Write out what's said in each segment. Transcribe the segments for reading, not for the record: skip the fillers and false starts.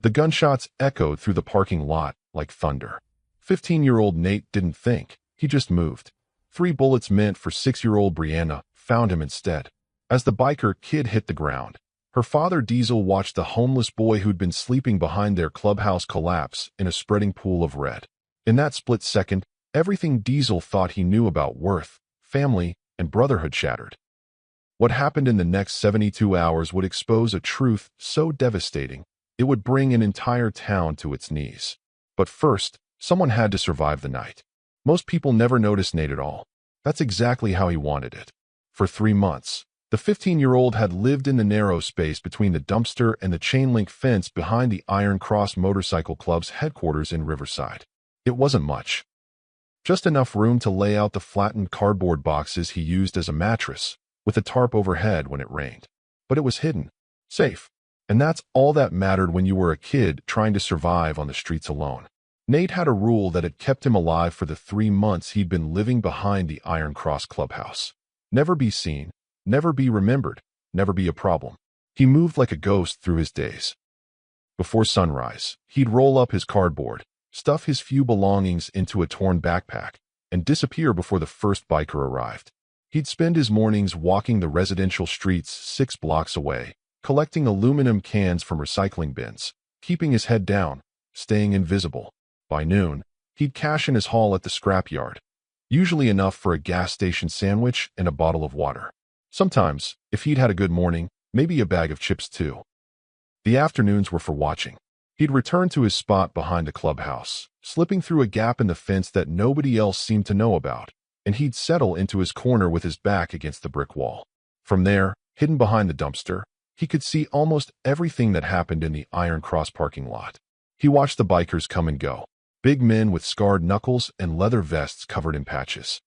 The gunshots echoed through the parking lot like thunder. 15-year-old Nate didn't think, he just moved. 3 bullets meant for 6-year-old Brianna found him instead. As the biker kid hit the ground, her father Diesel watched the homeless boy who'd been sleeping behind their clubhouse collapse in a spreading pool of red. In that split second, everything Diesel thought he knew about worth, family, and brotherhood shattered. What happened in the next 72 hours would expose a truth so devastating, it would bring an entire town to its knees. But first, someone had to survive the night. Most people never noticed Nate at all. That's exactly how he wanted it. For 3 months, the 15-year-old had lived in the narrow space between the dumpster and the chain-link fence behind the Iron Cross Motorcycle Club's headquarters in Riverside. It wasn't much. Just enough room to lay out the flattened cardboard boxes he used as a mattress, with a tarp overhead when it rained. But it was hidden, safe, and that's all that mattered when you were a kid trying to survive on the streets alone. Nate had a rule that had kept him alive for the 3 months he'd been living behind the Iron Cross Clubhouse. Never be seen, never be remembered, never be a problem. He moved like a ghost through his days. Before sunrise, he'd roll up his cardboard, stuff his few belongings into a torn backpack, and disappear before the first biker arrived. He'd spend his mornings walking the residential streets 6 blocks away, collecting aluminum cans from recycling bins, keeping his head down, staying invisible. By noon, he'd cash in his haul at the scrapyard, usually enough for a gas station sandwich and a bottle of water. Sometimes, if he'd had a good morning, maybe a bag of chips too. The afternoons were for watching. He'd return to his spot behind the clubhouse, slipping through a gap in the fence that nobody else seemed to know about, and he'd settle into his corner with his back against the brick wall. From there, hidden behind the dumpster, he could see almost everything that happened in the Iron Cross parking lot. He watched the bikers come and go. Big men with scarred knuckles and leather vests covered in patches.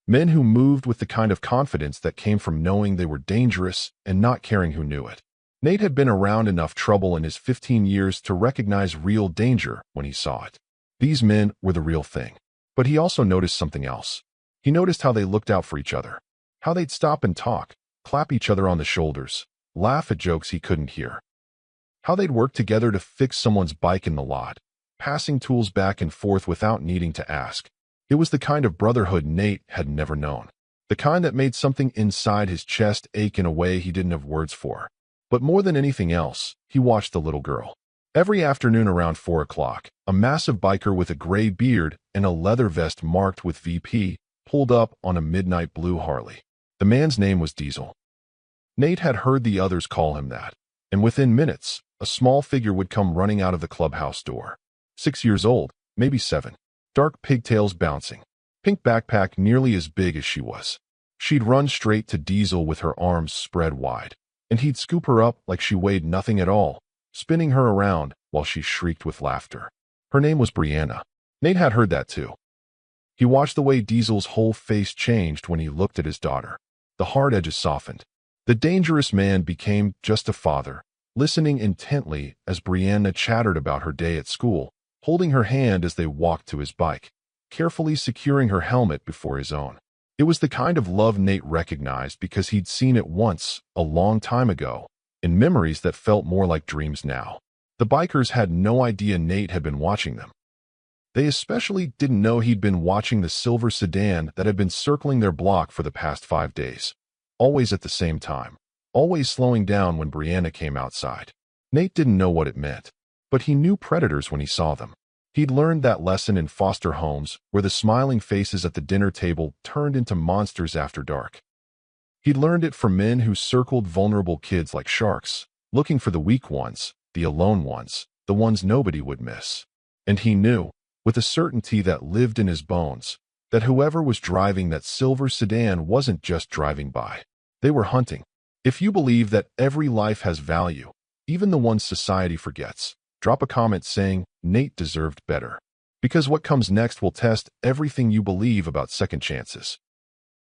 Men who moved with the kind of confidence that came from knowing they were dangerous and not caring who knew it. Nate had been around enough trouble in his 15 years to recognize real danger when he saw it. These men were the real thing. But he also noticed something else. He noticed how they looked out for each other. How they'd stop and talk, clap each other on the shoulders, laugh at jokes he couldn't hear. How they'd work together to fix someone's bike in the lot, passing tools back and forth without needing to ask. It was the kind of brotherhood Nate had never known. The kind that made something inside his chest ache in a way he didn't have words for. But more than anything else, he watched the little girl. Every afternoon around 4 o'clock, a massive biker with a gray beard and a leather vest marked with VP pulled up on a midnight blue Harley. The man's name was Diesel. Nate had heard the others call him that, and within minutes, a small figure would come running out of the clubhouse door. 6 years old, maybe 7. Dark pigtails bouncing. Pink backpack nearly as big as she was. She'd run straight to Diesel with her arms spread wide, and he'd scoop her up like she weighed nothing at all, spinning her around while she shrieked with laughter. Her name was Brianna. Nate had heard that too. He watched the way Diesel's whole face changed when he looked at his daughter. The hard edges softened. The dangerous man became just a father, listening intently as Brianna chattered about her day at school, holding her hand as they walked to his bike, carefully securing her helmet before his own. It was the kind of love Nate recognized because he'd seen it once, a long time ago, in memories that felt more like dreams now. The bikers had no idea Nate had been watching them. They especially didn't know he'd been watching the silver sedan that had been circling their block for the past 5 days. Always at the same time. Always slowing down when Brianna came outside. Nate didn't know what it meant, but he knew predators when he saw them. He'd learned that lesson in foster homes where the smiling faces at the dinner table turned into monsters after dark. He'd learned it from men who circled vulnerable kids like sharks, looking for the weak ones, the alone ones, the ones nobody would miss. And he knew, with a certainty that lived in his bones, that whoever was driving that silver sedan wasn't just driving by. They were hunting. If you believe that every life has value, even the ones society forgets, drop a comment saying, Nate deserved better. Because what comes next will test everything you believe about second chances.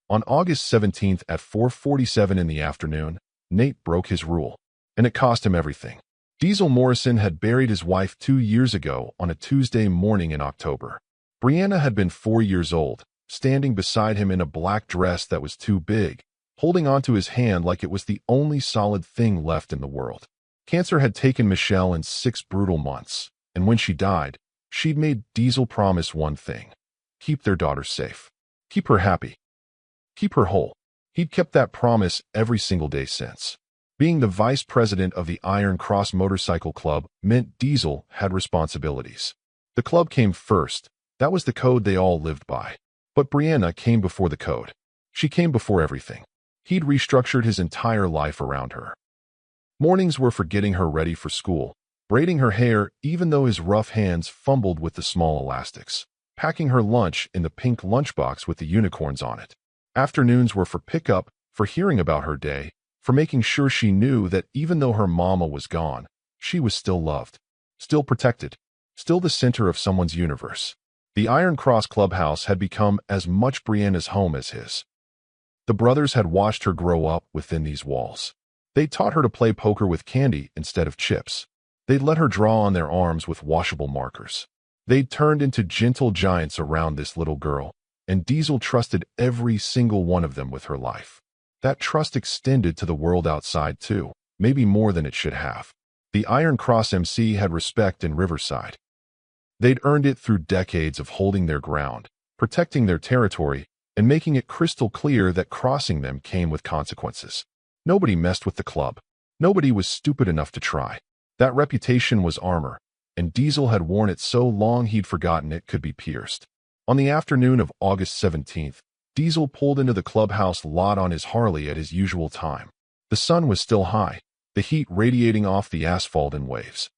On August 17th at 4:47 in the afternoon, Nate broke his rule. And it cost him everything. Diesel Morrison had buried his wife 2 years ago on a Tuesday morning in October. Brianna had been 4 years old, standing beside him in a black dress that was too big, holding onto his hand like it was the only solid thing left in the world. Cancer had taken Michelle in 6 brutal months, and when she died, she'd made Diesel promise one thing: keep their daughter safe. Keep her happy. Keep her whole. He'd kept that promise every single day since. Being the vice president of the Iron Cross Motorcycle Club meant Diesel had responsibilities. The club came first. That was the code they all lived by. But Brianna came before the code. She came before everything. He'd restructured his entire life around her. Mornings were for getting her ready for school, braiding her hair even though his rough hands fumbled with the small elastics, packing her lunch in the pink lunchbox with the unicorns on it. Afternoons were for pickup, for hearing about her day, for making sure she knew that even though her mama was gone, she was still loved, still protected, still the center of someone's universe. The Iron Cross Clubhouse had become as much Brianna's home as his. The brothers had watched her grow up within these walls. They taught her to play poker with candy instead of chips. They'd let her draw on their arms with washable markers. They'd turned into gentle giants around this little girl, and Diesel trusted every single one of them with her life. That trust extended to the world outside too, maybe more than it should have. The Iron Cross MC had respect in Riverside. They'd earned it through decades of holding their ground, protecting their territory, and making it crystal clear that crossing them came with consequences. Nobody messed with the club. Nobody was stupid enough to try. That reputation was armor, and Diesel had worn it so long he'd forgotten it could be pierced. On the afternoon of August 17th, Diesel pulled into the clubhouse lot on his Harley at his usual time. The sun was still high, the heat radiating off the asphalt in waves.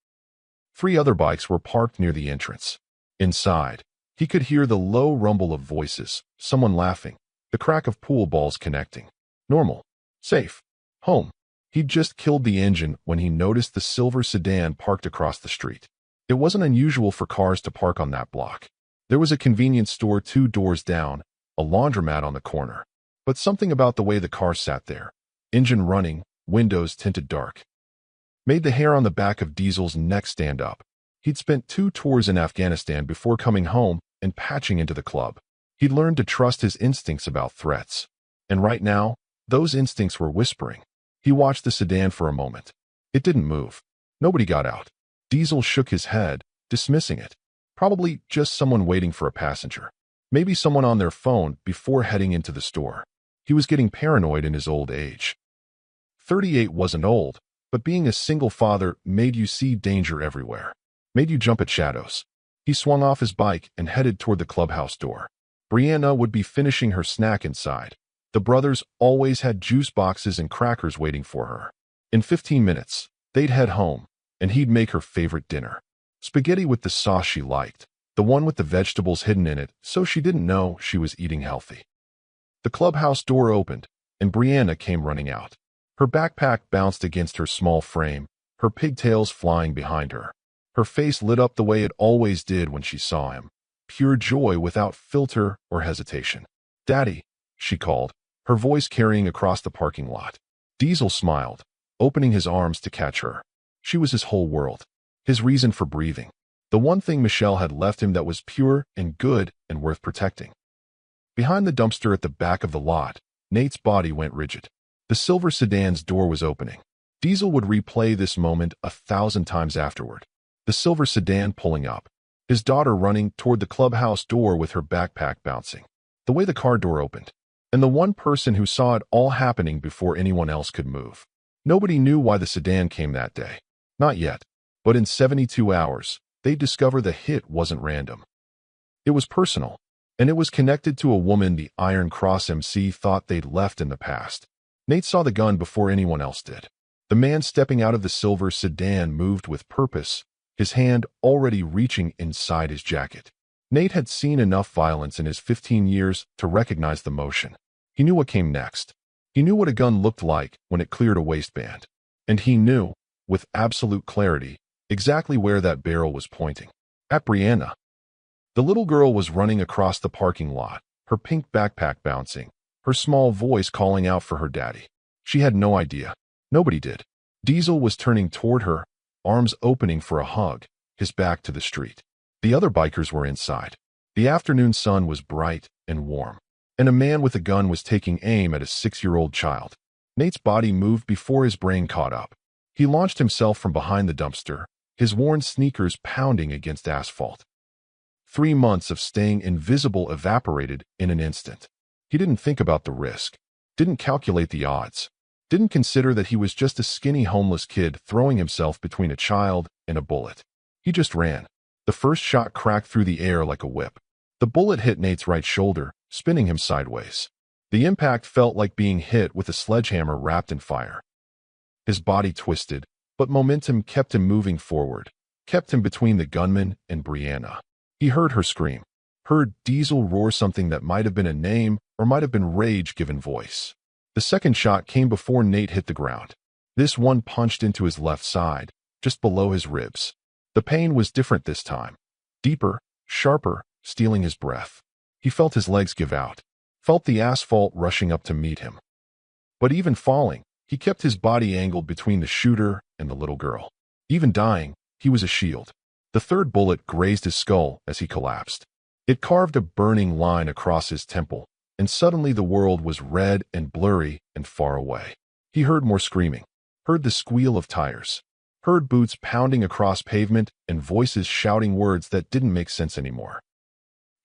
3 other bikes were parked near the entrance. Inside, he could hear the low rumble of voices, someone laughing, the crack of pool balls connecting. Normal. Safe. Home. He'd just killed the engine when he noticed the silver sedan parked across the street. It wasn't unusual for cars to park on that block. There was a convenience store 2 doors down, a laundromat on the corner. But something about the way the car sat there, engine running, windows tinted dark, made the hair on the back of Diesel's neck stand up. He'd spent 2 tours in Afghanistan before coming home and patching into the club. He'd learned to trust his instincts about threats. And right now, those instincts were whispering. He watched the sedan for a moment. It didn't move. Nobody got out. Diesel shook his head, dismissing it. Probably just someone waiting for a passenger. Maybe someone on their phone before heading into the store. He was getting paranoid in his old age. 38 wasn't old, but being a single father made you see danger everywhere. Made you jump at shadows. He swung off his bike and headed toward the clubhouse door. Brianna would be finishing her snack inside. The brothers always had juice boxes and crackers waiting for her. In 15 minutes, they'd head home, and he'd make her favorite dinner. Spaghetti with the sauce she liked, the one with the vegetables hidden in it so she didn't know she was eating healthy. The clubhouse door opened, and Brianna came running out. Her backpack bounced against her small frame, her pigtails flying behind her. Her face lit up the way it always did when she saw him. Pure joy without filter or hesitation. "Daddy," she called, her voice carrying across the parking lot. Diesel smiled, opening his arms to catch her. She was his whole world, his reason for breathing. The one thing Michelle had left him that was pure and good and worth protecting. Behind the dumpster at the back of the lot, Nate's body went rigid. The silver sedan's door was opening. Diesel would replay this moment 1,000 times afterward. The silver sedan pulling up. His daughter running toward the clubhouse door with her backpack bouncing. The way the car door opened. And the one person who saw it all happening before anyone else could move. Nobody knew why the sedan came that day. Not yet. But in 72 hours, they'd discover the hit wasn't random. It was personal. And it was connected to a woman the Iron Cross MC thought they'd left in the past. Nate saw the gun before anyone else did. The man stepping out of the silver sedan moved with purpose, his hand already reaching inside his jacket. Nate had seen enough violence in his 15 years to recognize the motion. He knew what came next. He knew what a gun looked like when it cleared a waistband. And he knew, with absolute clarity, exactly where that barrel was pointing. At Brianna. The little girl was running across the parking lot, her pink backpack bouncing, her small voice calling out for her daddy. She had no idea. Nobody did. Diesel was turning toward her, arms opening for a hug, his back to the street. The other bikers were inside. The afternoon sun was bright and warm, and a man with a gun was taking aim at a 6-year-old child. Nate's body moved before his brain caught up. He launched himself from behind the dumpster, his worn sneakers pounding against asphalt. 3 months of staying invisible evaporated in an instant. He didn't think about the risk, didn't calculate the odds, didn't consider that he was just a skinny homeless kid throwing himself between a child and a bullet. He just ran. The first shot cracked through the air like a whip. The bullet hit Nate's right shoulder, spinning him sideways. The impact felt like being hit with a sledgehammer wrapped in fire. His body twisted, but momentum kept him moving forward, kept him between the gunman and Brianna. He heard her scream, heard Diesel roar something that might have been a name or might have been rage given voice. The second shot came before Nate hit the ground. This one punched into his left side, just below his ribs. The pain was different this time. Deeper, sharper, stealing his breath. He felt his legs give out, felt the asphalt rushing up to meet him. But even falling, he kept his body angled between the shooter and the little girl. Even dying, he was a shield. The third bullet grazed his skull as he collapsed. It carved a burning line across his temple, and suddenly the world was red and blurry and far away. He heard more screaming, heard the squeal of tires, heard boots pounding across pavement and voices shouting words that didn't make sense anymore.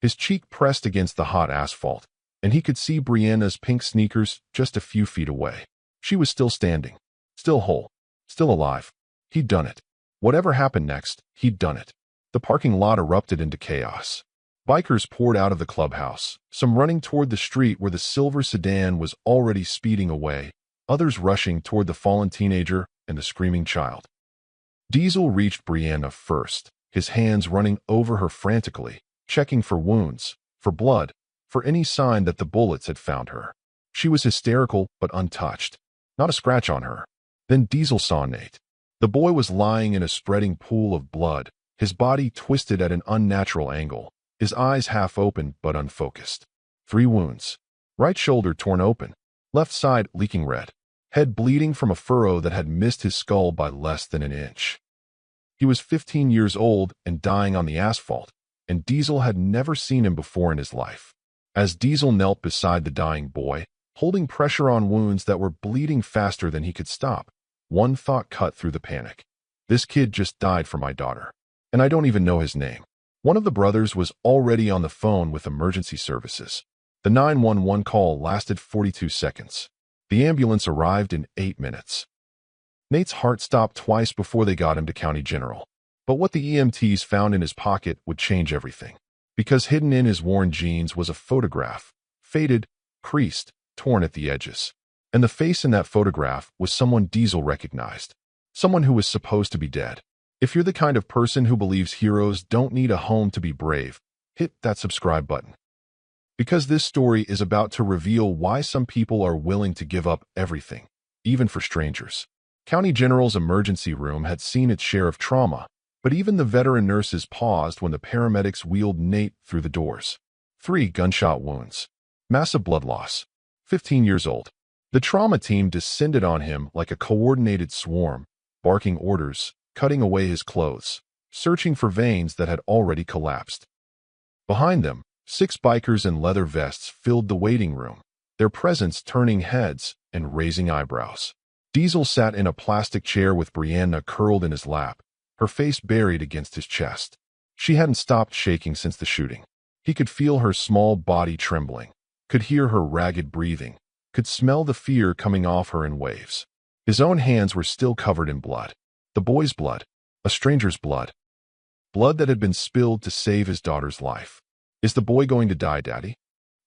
His cheek pressed against the hot asphalt, and he could see Brianna's pink sneakers just a few feet away. She was still standing, still whole, still alive. He'd done it. Whatever happened next, he'd done it. The parking lot erupted into chaos. Bikers poured out of the clubhouse, some running toward the street where the silver sedan was already speeding away, others rushing toward the fallen teenager and the screaming child. Diesel reached Brianna first, his hands running over her frantically, checking for wounds, for blood, for any sign that the bullets had found her. She was hysterical but untouched. Not a scratch on her. Then Diesel saw Nate. The boy was lying in a spreading pool of blood, his body twisted at an unnatural angle, his eyes half open but unfocused. 3 wounds. Right shoulder torn open, left side leaking red, head bleeding from a furrow that had missed his skull by less than an inch. He was 15 years old and dying on the asphalt, and Diesel had never seen him before in his life. As Diesel knelt beside the dying boy, holding pressure on wounds that were bleeding faster than he could stop, one thought cut through the panic. This kid just died for my daughter, and I don't even know his name. One of the brothers was already on the phone with emergency services. The 911 call lasted 42 seconds. The ambulance arrived in 8 minutes. Nate's heart stopped twice before they got him to County General. But what the EMTs found in his pocket would change everything. Because hidden in his worn jeans was a photograph, faded, creased, torn at the edges. And the face in that photograph was someone Diesel recognized. Someone who was supposed to be dead. If you're the kind of person who believes heroes don't need a home to be brave, hit that subscribe button. Because this story is about to reveal why some people are willing to give up everything, even for strangers. County General's emergency room had seen its share of trauma, but even the veteran nurses paused when the paramedics wheeled Nate through the doors. 3 gunshot wounds. Massive blood loss. 15 years old. The trauma team descended on him like a coordinated swarm, barking orders, cutting away his clothes, searching for veins that had already collapsed. Behind them, 6 bikers in leather vests filled the waiting room, their presence turning heads and raising eyebrows. Diesel sat in a plastic chair with Brianna curled in his lap, her face buried against his chest. She hadn't stopped shaking since the shooting. He could feel her small body trembling, could hear her ragged breathing, could smell the fear coming off her in waves. His own hands were still covered in blood. The boy's blood. A stranger's blood. Blood that had been spilled to save his daughter's life. Is the boy going to die, Daddy?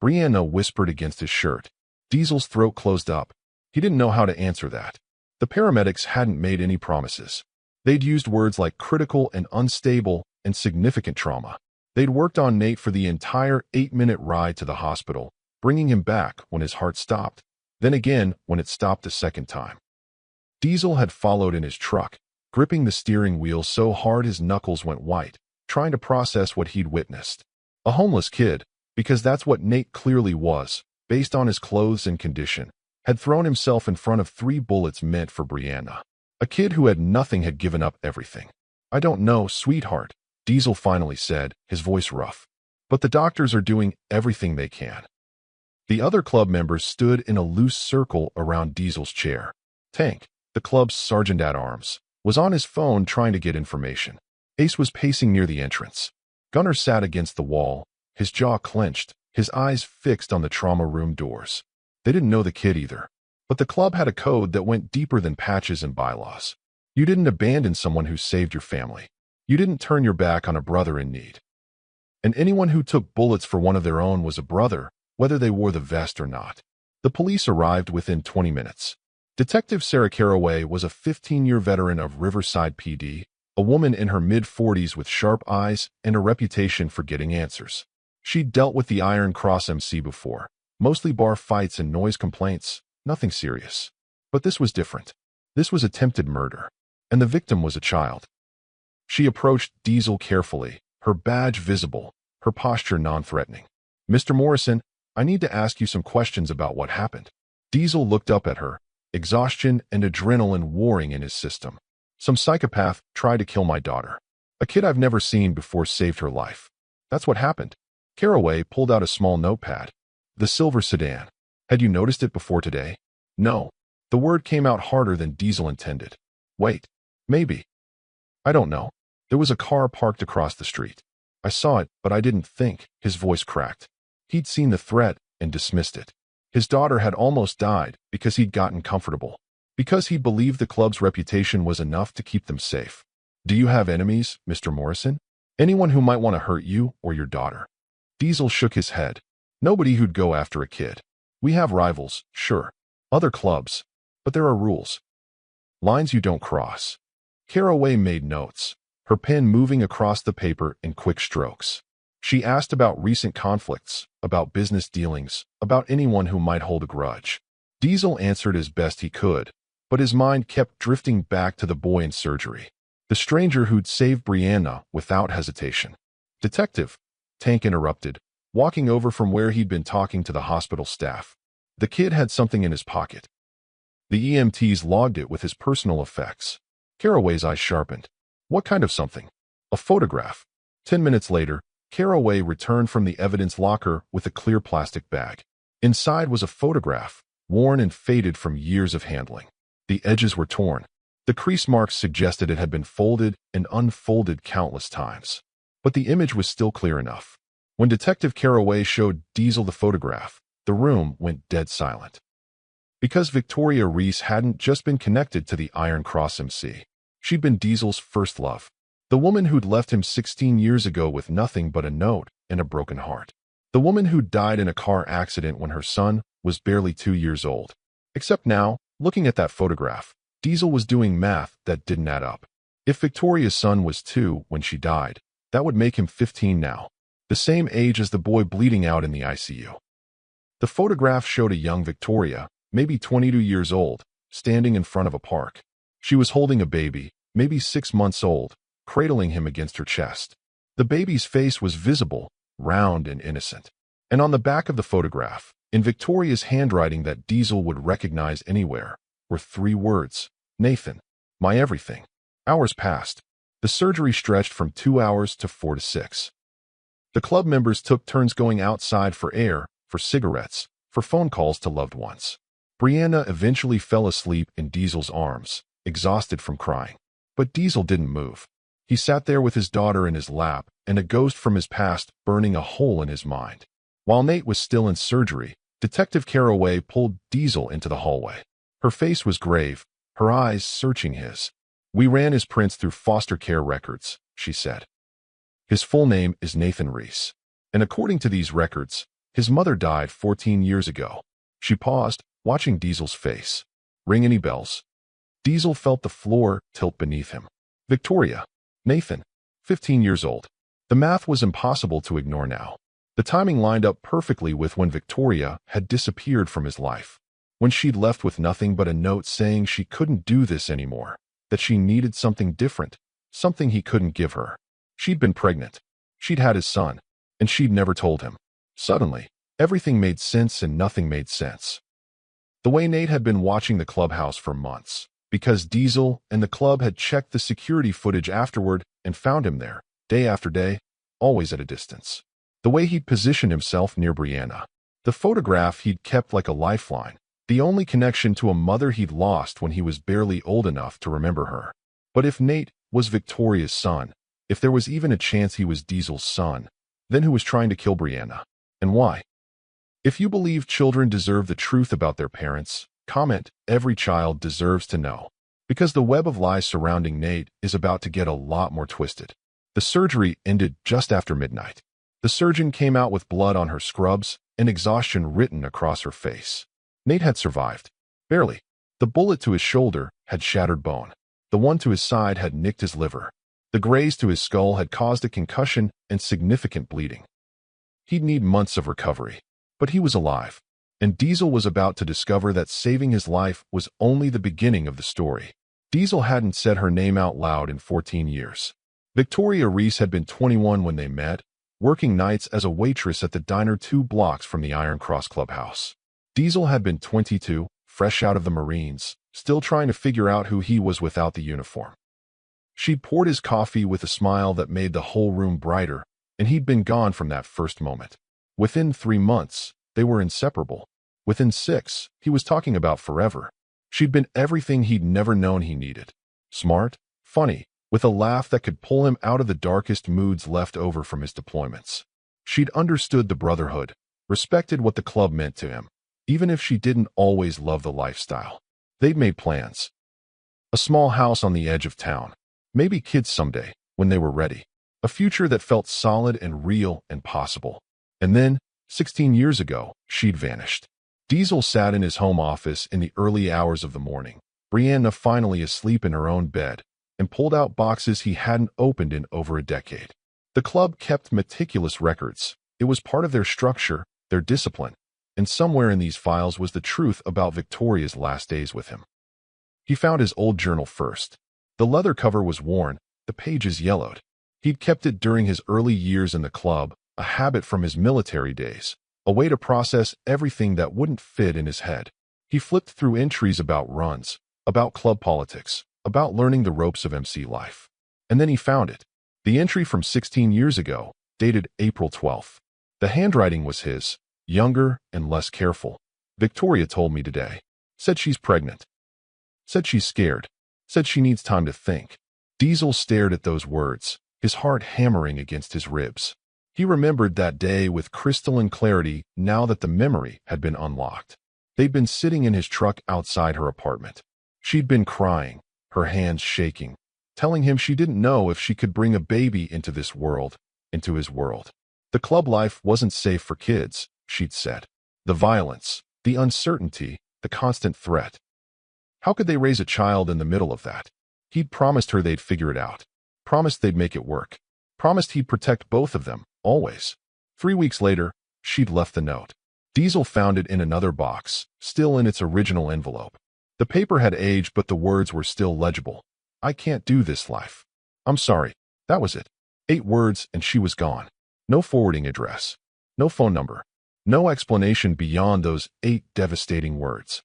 Brianna whispered against his shirt. Diesel's throat closed up. He didn't know how to answer that. The paramedics hadn't made any promises. They'd used words like critical and unstable and significant trauma. They'd worked on Nate for the entire 8-minute ride to the hospital, bringing him back when his heart stopped, then again when it stopped a second time. Diesel had followed in his truck, gripping the steering wheel so hard his knuckles went white, trying to process what he'd witnessed. A homeless kid, because that's what Nate clearly was, based on his clothes and condition, had thrown himself in front of 3 bullets meant for Brianna. A kid who had nothing had given up everything. I don't know, sweetheart, Diesel finally said, his voice rough. But the doctors are doing everything they can. The other club members stood in a loose circle around Diesel's chair. Tank, the club's sergeant-at-arms, was on his phone trying to get information. Ace was pacing near the entrance. Gunnar sat against the wall, his jaw clenched, his eyes fixed on the trauma room doors. They didn't know the kid either. But the club had a code that went deeper than patches and bylaws. You didn't abandon someone who saved your family. You didn't turn your back on a brother in need. And anyone who took bullets for one of their own was a brother, whether they wore the vest or not. The police arrived within 20 minutes. Detective Sarah Caraway was a 15-year veteran of Riverside PD, a woman in her mid-40s with sharp eyes and a reputation for getting answers. She'd dealt with the Iron Cross MC before, mostly bar fights and noise complaints, nothing serious. But this was different. This was attempted murder, and the victim was a child. She approached Diesel carefully, her badge visible, her posture non-threatening. "Mr. Morrison, I need to ask you some questions about what happened." Diesel looked up at her, exhaustion and adrenaline warring in his system. "Some psychopath tried to kill my daughter. A kid I've never seen before saved her life. That's what happened." Caraway pulled out a small notepad. "The silver sedan. Had you noticed it before today?" "No." The word came out harder than Diesel intended. "Wait. Maybe. I don't know. There was a car parked across the street. I saw it, but I didn't think." His voice cracked. He'd seen the threat and dismissed it. His daughter had almost died because he'd gotten comfortable. Because he believed the club's reputation was enough to keep them safe. "Do you have enemies, Mr. Morrison? Anyone who might want to hurt you or your daughter?" Diesel shook his head. "Nobody who'd go after a kid. We have rivals, sure. Other clubs. But there are rules. Lines you don't cross." Caraway made notes, her pen moving across the paper in quick strokes. She asked about recent conflicts, about business dealings, about anyone who might hold a grudge. Diesel answered as best he could, but his mind kept drifting back to the boy in surgery, the stranger who'd saved Brianna without hesitation. "Detective," Tank interrupted, walking over from where he'd been talking to the hospital staff. "The kid had something in his pocket. The EMTs logged it with his personal effects." Caraway's eyes sharpened. "What kind of something?" "A photograph." 10 minutes later, Caraway returned from the evidence locker with a clear plastic bag. Inside was a photograph, worn and faded from years of handling. The edges were torn. The crease marks suggested it had been folded and unfolded countless times. But the image was still clear enough. When Detective Caraway showed Diesel the photograph, the room went dead silent. Because Victoria Reese hadn't just been connected to the Iron Cross MC. She'd been Diesel's first love. The woman who'd left him 16 years ago with nothing but a note and a broken heart. The woman who died in a car accident when her son was barely 2 years old. Except now, looking at that photograph, Diesel was doing math that didn't add up. If Victoria's son was 2 when she died, that would make him 15 now, the same age as the boy bleeding out in the ICU. The photograph showed a young Victoria, maybe 22 years old, standing in front of a park. She was holding a baby, maybe 6 months old, cradling him against her chest. The baby's face was visible, round and innocent. And on the back of the photograph, in Victoria's handwriting that Diesel would recognize anywhere, were 3 words: "Nathan, my everything." Hours passed. The surgery stretched from 2 hours to 4 to 6. The club members took turns going outside for air, for cigarettes, for phone calls to loved ones. Brianna eventually fell asleep in Diesel's arms, exhausted from crying. But Diesel didn't move. He sat there with his daughter in his lap and a ghost from his past burning a hole in his mind. While Nate was still in surgery, Detective Caraway pulled Diesel into the hallway. Her face was grave, her eyes searching his. "We ran his prints through foster care records," she said. "His full name is Nathan Reese. And according to these records, his mother died 14 years ago." She paused, watching Diesel's face. "Ring any bells?" Diesel felt the floor tilt beneath him. "Victoria. Nathan. 15 years old." The math was impossible to ignore now. The timing lined up perfectly with when Victoria had disappeared from his life. When she'd left with nothing but a note saying she couldn't do this anymore, that she needed something different, something he couldn't give her. She'd been pregnant. She'd had his son, and she'd never told him. Suddenly, everything made sense and nothing made sense. The way Nate had been watching the clubhouse for months, because Diesel and the club had checked the security footage afterward and found him there, day after day, always at a distance. The way he'd positioned himself near Brianna. The photograph he'd kept like a lifeline, The only connection to a mother he'd lost when he was barely old enough to remember her. But if Nate was Victoria's son, if there was even a chance he was Diesel's son, then who was trying to kill Brianna? And why? If you believe children deserve the truth about their parents, comment, every child deserves to know. Because the web of lies surrounding Nate is about to get a lot more twisted. The surgery ended just after midnight. The surgeon came out with blood on her scrubs and exhaustion written across her face. Nate had survived. Barely. The bullet to his shoulder had shattered bone. The one to his side had nicked his liver. The graze to his skull had caused a concussion and significant bleeding. He'd need months of recovery. But he was alive. And Diesel was about to discover that saving his life was only the beginning of the story. Diesel hadn't said her name out loud in 14 years. Victoria Reese had been 21 when they met, working nights as a waitress at the diner 2 blocks from the Iron Cross Clubhouse. Diesel had been 22, fresh out of the Marines, still trying to figure out who he was without the uniform. She'd poured his coffee with a smile that made the whole room brighter, and he'd been gone from that first moment. Within 3 months, they were inseparable. Within 6, he was talking about forever. She'd been everything he'd never known he needed. Smart, funny, with a laugh that could pull him out of the darkest moods left over from his deployments. She'd understood the brotherhood, respected what the club meant to him, even if she didn't always love the lifestyle. They'd made plans. A small house on the edge of town. Maybe kids someday, when they were ready. A future that felt solid and real and possible. And then, 16 years ago, she'd vanished. Diesel sat in his home office in the early hours of the morning, Brianna finally asleep in her own bed, and pulled out boxes he hadn't opened in over a decade. The club kept meticulous records. It was part of their structure, their discipline, and somewhere in these files was the truth about Victoria's last days with him. He found his old journal first. The leather cover was worn, the pages yellowed. He'd kept it during his early years in the club, a habit from his military days, a way to process everything that wouldn't fit in his head. He flipped through entries about runs, about club politics, about learning the ropes of MC life. And then he found it. The entry from 16 years ago, dated April 12th. The handwriting was his, younger and less careful. Victoria told me today. Said she's pregnant. Said she's scared. Said she needs time to think. Diesel stared at those words, his heart hammering against his ribs. He remembered that day with crystalline clarity now that the memory had been unlocked. They'd been sitting in his truck outside her apartment. She'd been crying, her hands shaking, telling him she didn't know if she could bring a baby into this world, into his world. The club life wasn't safe for kids, she'd said. The violence, the uncertainty, the constant threat. How could they raise a child in the middle of that? He'd promised her they'd figure it out. Promised they'd make it work. Promised he'd protect both of them, always. 3 weeks later, she'd left the note. Diesel found it in another box, still in its original envelope. The paper had aged, but the words were still legible. I can't do this life. I'm sorry. That was it. 8 words and she was gone. No forwarding address. No phone number. No explanation beyond those 8 devastating words.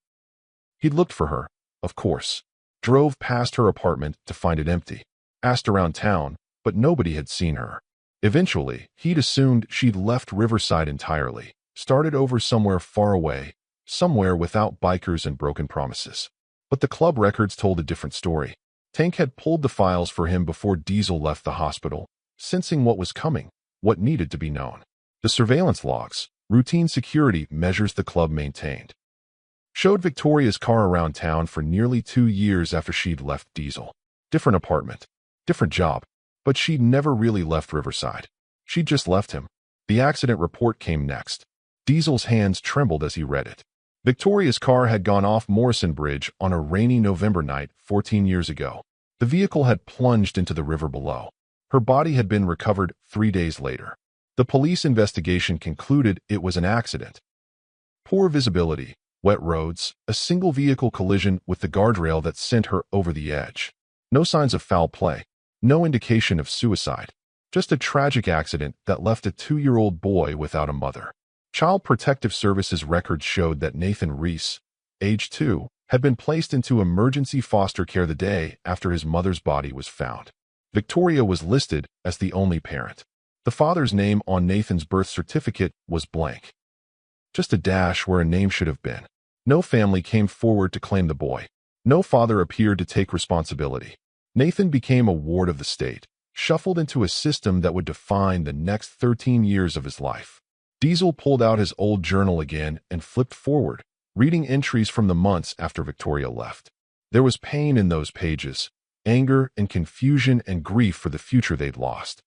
He'd looked for her, of course. Drove past her apartment to find it empty. Asked around town, but nobody had seen her. Eventually, he'd assumed she'd left Riverside entirely, started over somewhere far away, somewhere without bikers and broken promises. But the club records told a different story. Tank had pulled the files for him before Diesel left the hospital, sensing what was coming, what needed to be known. The surveillance logs, routine security measures the club maintained, showed Victoria's car around town for nearly 2 years after she'd left Diesel. Different apartment, different job, but she'd never really left Riverside. She'd just left him. The accident report came next. Diesel's hands trembled as he read it. Victoria's car had gone off Morrison Bridge on a rainy November night 14 years ago. The vehicle had plunged into the river below. Her body had been recovered 3 days later. The police investigation concluded it was an accident. Poor visibility, wet roads, a single vehicle collision with the guardrail that sent her over the edge. No signs of foul play. No indication of suicide. Just a tragic accident that left a 2-year-old boy without a mother. Child Protective Services records showed that Nathan Reese, age 2, had been placed into emergency foster care the day after his mother's body was found. Victoria was listed as the only parent. The father's name on Nathan's birth certificate was blank. Just a dash where a name should have been. No family came forward to claim the boy. No father appeared to take responsibility. Nathan became a ward of the state, shuffled into a system that would define the next 13 years of his life. Diesel pulled out his old journal again and flipped forward, reading entries from the months after Victoria left. There was pain in those pages, anger and confusion and grief for the future they'd lost.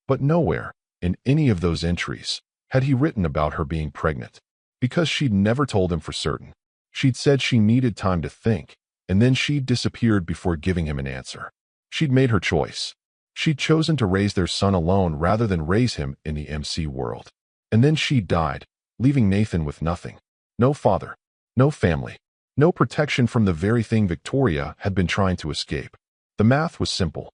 But nowhere, in any of those entries, had he written about her being pregnant, because she'd never told him for certain. She'd said she needed time to think, and then she'd disappeared before giving him an answer. She'd made her choice. She'd chosen to raise their son alone rather than raise him in the MC world. And then she died, leaving Nathan with nothing. No father, no family, no protection from the very thing Victoria had been trying to escape. The math was simple.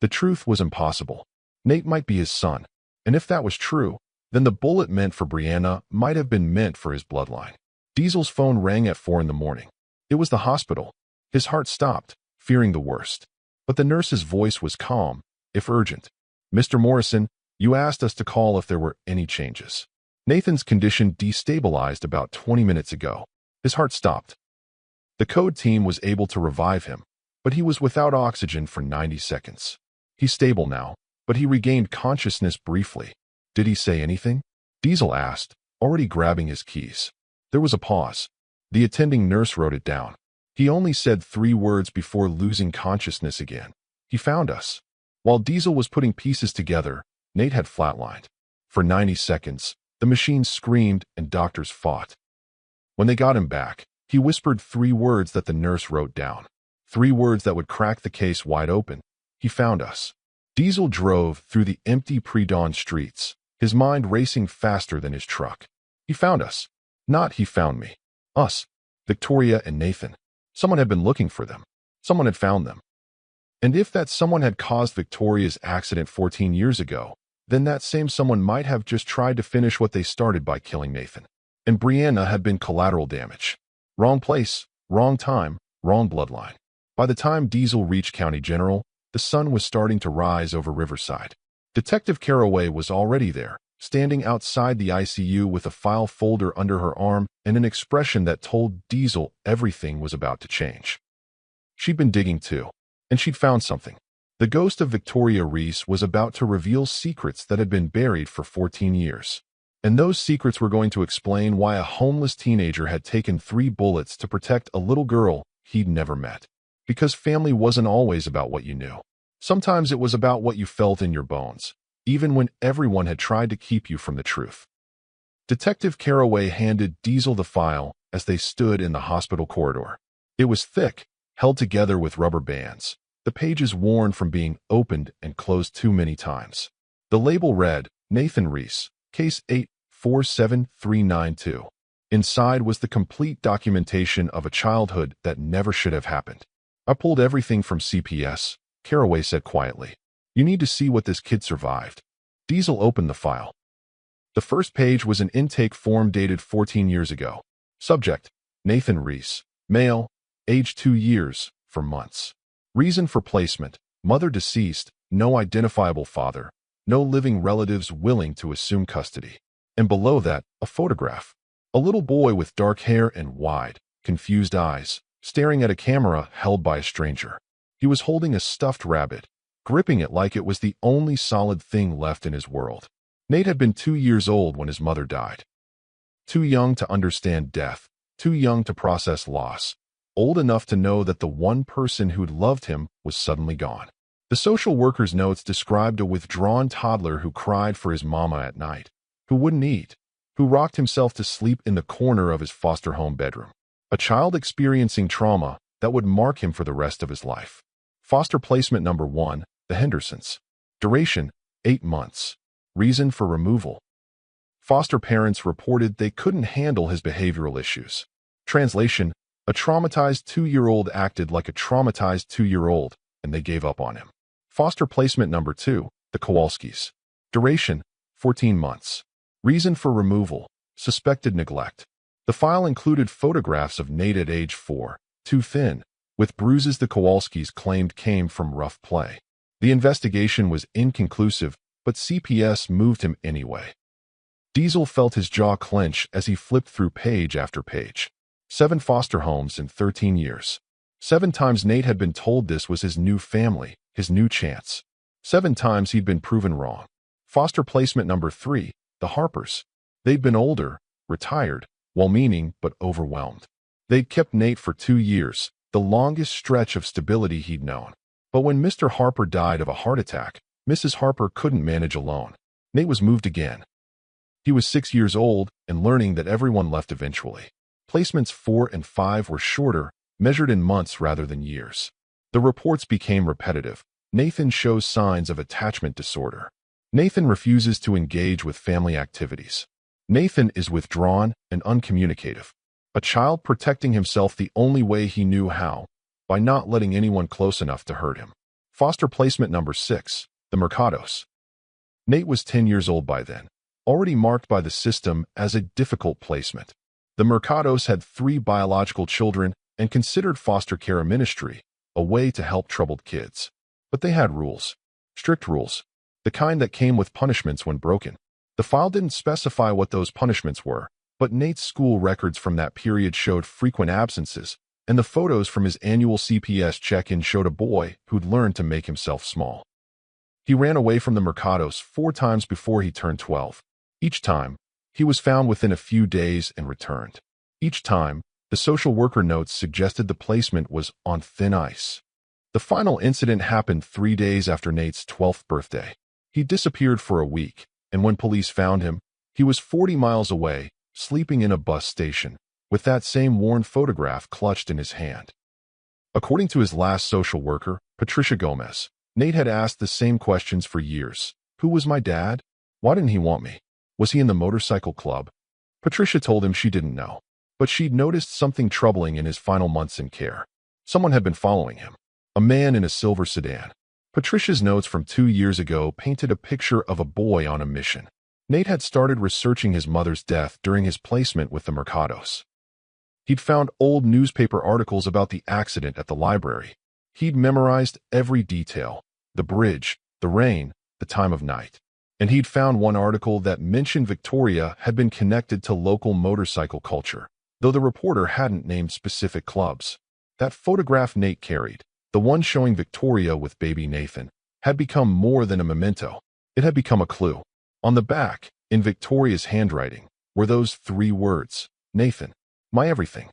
The truth was impossible. Nate might be his son, and if that was true, then the bullet meant for Brianna might have been meant for his bloodline. Diesel's phone rang at 4 a.m. It was the hospital. His heart stopped, fearing the worst. But the nurse's voice was calm, if urgent. "Mr. Morrison, you asked us to call if there were any changes." Nathan's condition destabilized about 20 minutes ago. His heart stopped. The code team was able to revive him, but he was without oxygen for 90 seconds. He's stable now, but he regained consciousness briefly. "Did he say anything?" Diesel asked, already grabbing his keys. There was a pause. The attending nurse wrote it down. "He only said 3 words before losing consciousness again. He found us." While Diesel was putting pieces together, Nate had flatlined. For 90 seconds, the machine screamed and doctors fought. When they got him back, he whispered 3 words that the nurse wrote down. 3 words that would crack the case wide open. "He found us." Diesel drove through the empty pre-dawn streets, his mind racing faster than his truck. He found us. Not he found me. Us. Victoria and Nathan. Someone had been looking for them. Someone had found them. And if that someone had caused Victoria's accident 14 years ago, then that same someone might have just tried to finish what they started by killing Nathan. And Brianna had been collateral damage. Wrong place, wrong time, wrong bloodline. By the time Diesel reached County General, the sun was starting to rise over Riverside. Detective Caraway was already there, standing outside the ICU with a file folder under her arm and an expression that told Diesel everything was about to change. She'd been digging too, and she'd found something. The ghost of Victoria Reese was about to reveal secrets that had been buried for 14 years. And those secrets were going to explain why a homeless teenager had taken 3 bullets to protect a little girl he'd never met. Because family wasn't always about what you knew. Sometimes it was about what you felt in your bones, even when everyone had tried to keep you from the truth. Detective Caraway handed Diesel the file as they stood in the hospital corridor. It was thick, held together with rubber bands, the pages worn from being opened and closed too many times. The label read, "Nathan Reese, Case 847392. Inside was the complete documentation of a childhood that never should have happened. "I pulled everything from CPS," Caraway said quietly. "You need to see what this kid survived." Diesel opened the file. The first page was an intake form dated 14 years ago. Subject, Nathan Reese, male, age 2 years, for months. Reason for placement, mother deceased, no identifiable father, no living relatives willing to assume custody. And below that, a photograph. A little boy with dark hair and wide, confused eyes, staring at a camera held by a stranger. He was holding a stuffed rabbit, gripping it like it was the only solid thing left in his world. Nate had been 2 years old when his mother died. Too young to understand death, too young to process loss, old enough to know that the one person who'd loved him was suddenly gone. The social worker's notes described a withdrawn toddler who cried for his mama at night, who wouldn't eat, who rocked himself to sleep in the corner of his foster home bedroom. A child experiencing trauma that would mark him for the rest of his life. Foster placement number 1, the Hendersons. Duration, 8 months. Reason for removal. Foster parents reported they couldn't handle his behavioral issues. Translation, a traumatized 2-year-old acted like a traumatized 2-year-old, and they gave up on him. Foster placement number 2, the Kowalskis. Duration, 14 months. Reason for removal, suspected neglect. The file included photographs of Nate at age 4, too thin, with bruises the Kowalskis claimed came from rough play. The investigation was inconclusive, but CPS moved him anyway. Diesel felt his jaw clench as he flipped through page after page. 7 foster homes in 13 years. 7 times Nate had been told this was his new family, his new chance. 7 times he'd been proven wrong. Foster placement number 3, the Harpers. They'd been older, retired, well-meaning but overwhelmed. They'd kept Nate for 2 years, the longest stretch of stability he'd known. But when Mr. Harper died of a heart attack, Mrs. Harper couldn't manage alone. Nate was moved again. He was 6 years old and learning that everyone left eventually. Placements 4 and 5 were shorter, measured in months rather than years. The reports became repetitive. Nathan shows signs of attachment disorder. Nathan refuses to engage with family activities. Nathan is withdrawn and uncommunicative. A child protecting himself the only way he knew how, by not letting anyone close enough to hurt him. Foster placement number 6, the Mercados. Nate was 10 years old by then, already marked by the system as a difficult placement. The Mercados had 3 biological children and considered foster care a ministry, a way to help troubled kids. But they had rules. Strict rules. The kind that came with punishments when broken. The file didn't specify what those punishments were, but Nate's school records from that period showed frequent absences, and the photos from his annual CPS check-in showed a boy who'd learned to make himself small. He ran away from the Mercados 4 times before he turned 12. Each time, he was found within a few days and returned. Each time, the social worker notes suggested the placement was on thin ice. The final incident happened 3 days after Nate's 12th birthday. He disappeared for a week, and when police found him, he was 40 miles away, sleeping in a bus station, with that same worn photograph clutched in his hand. According to his last social worker, Patricia Gomez, Nate had asked the same questions for years. Who was my dad? Why didn't he want me? Was he in the motorcycle club? Patricia told him she didn't know, but she'd noticed something troubling in his final months in care. Someone had been following him. A man in a silver sedan. Patricia's notes from 2 years ago painted a picture of a boy on a mission. Nate had started researching his mother's death during his placement with the Mercados. He'd found old newspaper articles about the accident at the library. He'd memorized every detail, the bridge, the rain, the time of night. And he'd found one article that mentioned Victoria had been connected to local motorcycle culture, though the reporter hadn't named specific clubs. That photograph Nate carried, the one showing Victoria with baby Nathan, had become more than a memento. It had become a clue. On the back, in Victoria's handwriting, were those 3 words, Nathan, my everything.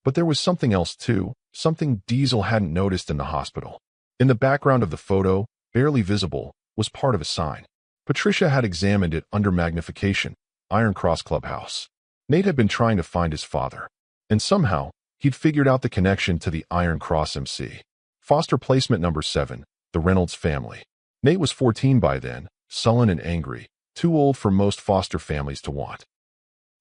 But there was something else too, something Diesel hadn't noticed in the hospital. In the background of the photo, barely visible, was part of a sign. Patricia had examined it under magnification, Iron Cross Clubhouse. Nate had been trying to find his father, and somehow, he'd figured out the connection to the Iron Cross MC. Foster placement number 7, the Reynolds family. Nate was 14 by then, sullen and angry, too old for most foster families to want.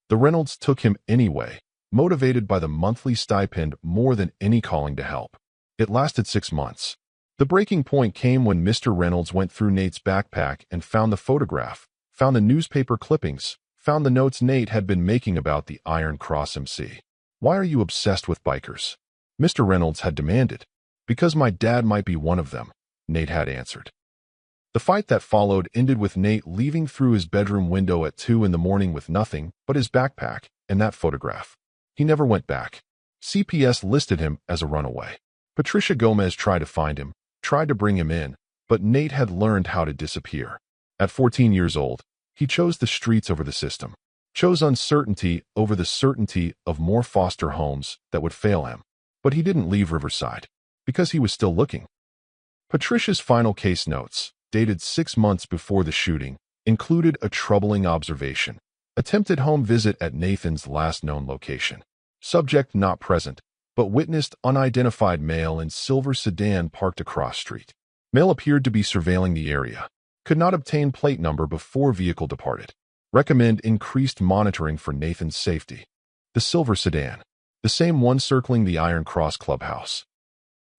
The Reynolds took him anyway, motivated by the monthly stipend more than any calling to help. It lasted 6 months. The breaking point came when Mr. Reynolds went through Nate's backpack and found the photograph, found the newspaper clippings, found the notes Nate had been making about the Iron Cross MC. Why are you obsessed with bikers? Mr. Reynolds had demanded. Because my dad might be one of them, Nate had answered. The fight that followed ended with Nate leaving through his bedroom window at 2 in the morning with nothing but his backpack and that photograph. He never went back. CPS listed him as a runaway. Patricia Gomez tried to find him, tried to bring him in, but Nate had learned how to disappear. At 14 years old, he chose the streets over the system, chose uncertainty over the certainty of more foster homes that would fail him. But he didn't leave Riverside, because he was still looking. Patricia's final case notes, dated 6 months before the shooting, included a troubling observation. Attempted home visit at Nathan's last known location. Subject not present, but witnessed unidentified male in silver sedan parked across street. Male appeared to be surveilling the area. Could not obtain plate number before vehicle departed. Recommend increased monitoring for Nathan's safety. The silver sedan. The same one circling the Iron Cross Clubhouse.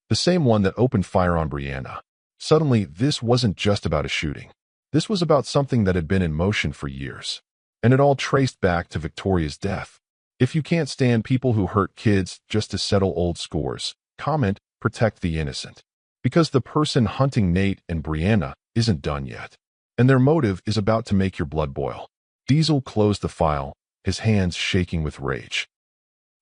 The same one that opened fire on Brianna. Suddenly, this wasn't just about a shooting. This was about something that had been in motion for years. And it all traced back to Victoria's death. If you can't stand people who hurt kids just to settle old scores, comment, protect the innocent. Because the person hunting Nate and Brianna isn't done yet. And their motive is about to make your blood boil. Diesel closed the file, his hands shaking with rage.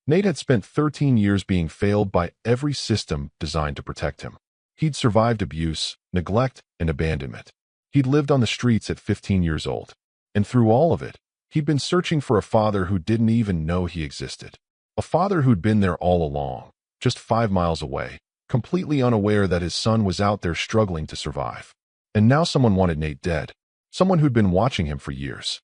Nate had spent 13 years being failed by every system designed to protect him. He'd survived abuse, neglect, and abandonment. He'd lived on the streets at 15 years old. And through all of it, he'd been searching for a father who didn't even know he existed. A father who'd been there all along, just 5 miles away, completely unaware that his son was out there struggling to survive. And now someone wanted Nate dead. Someone who'd been watching him for years.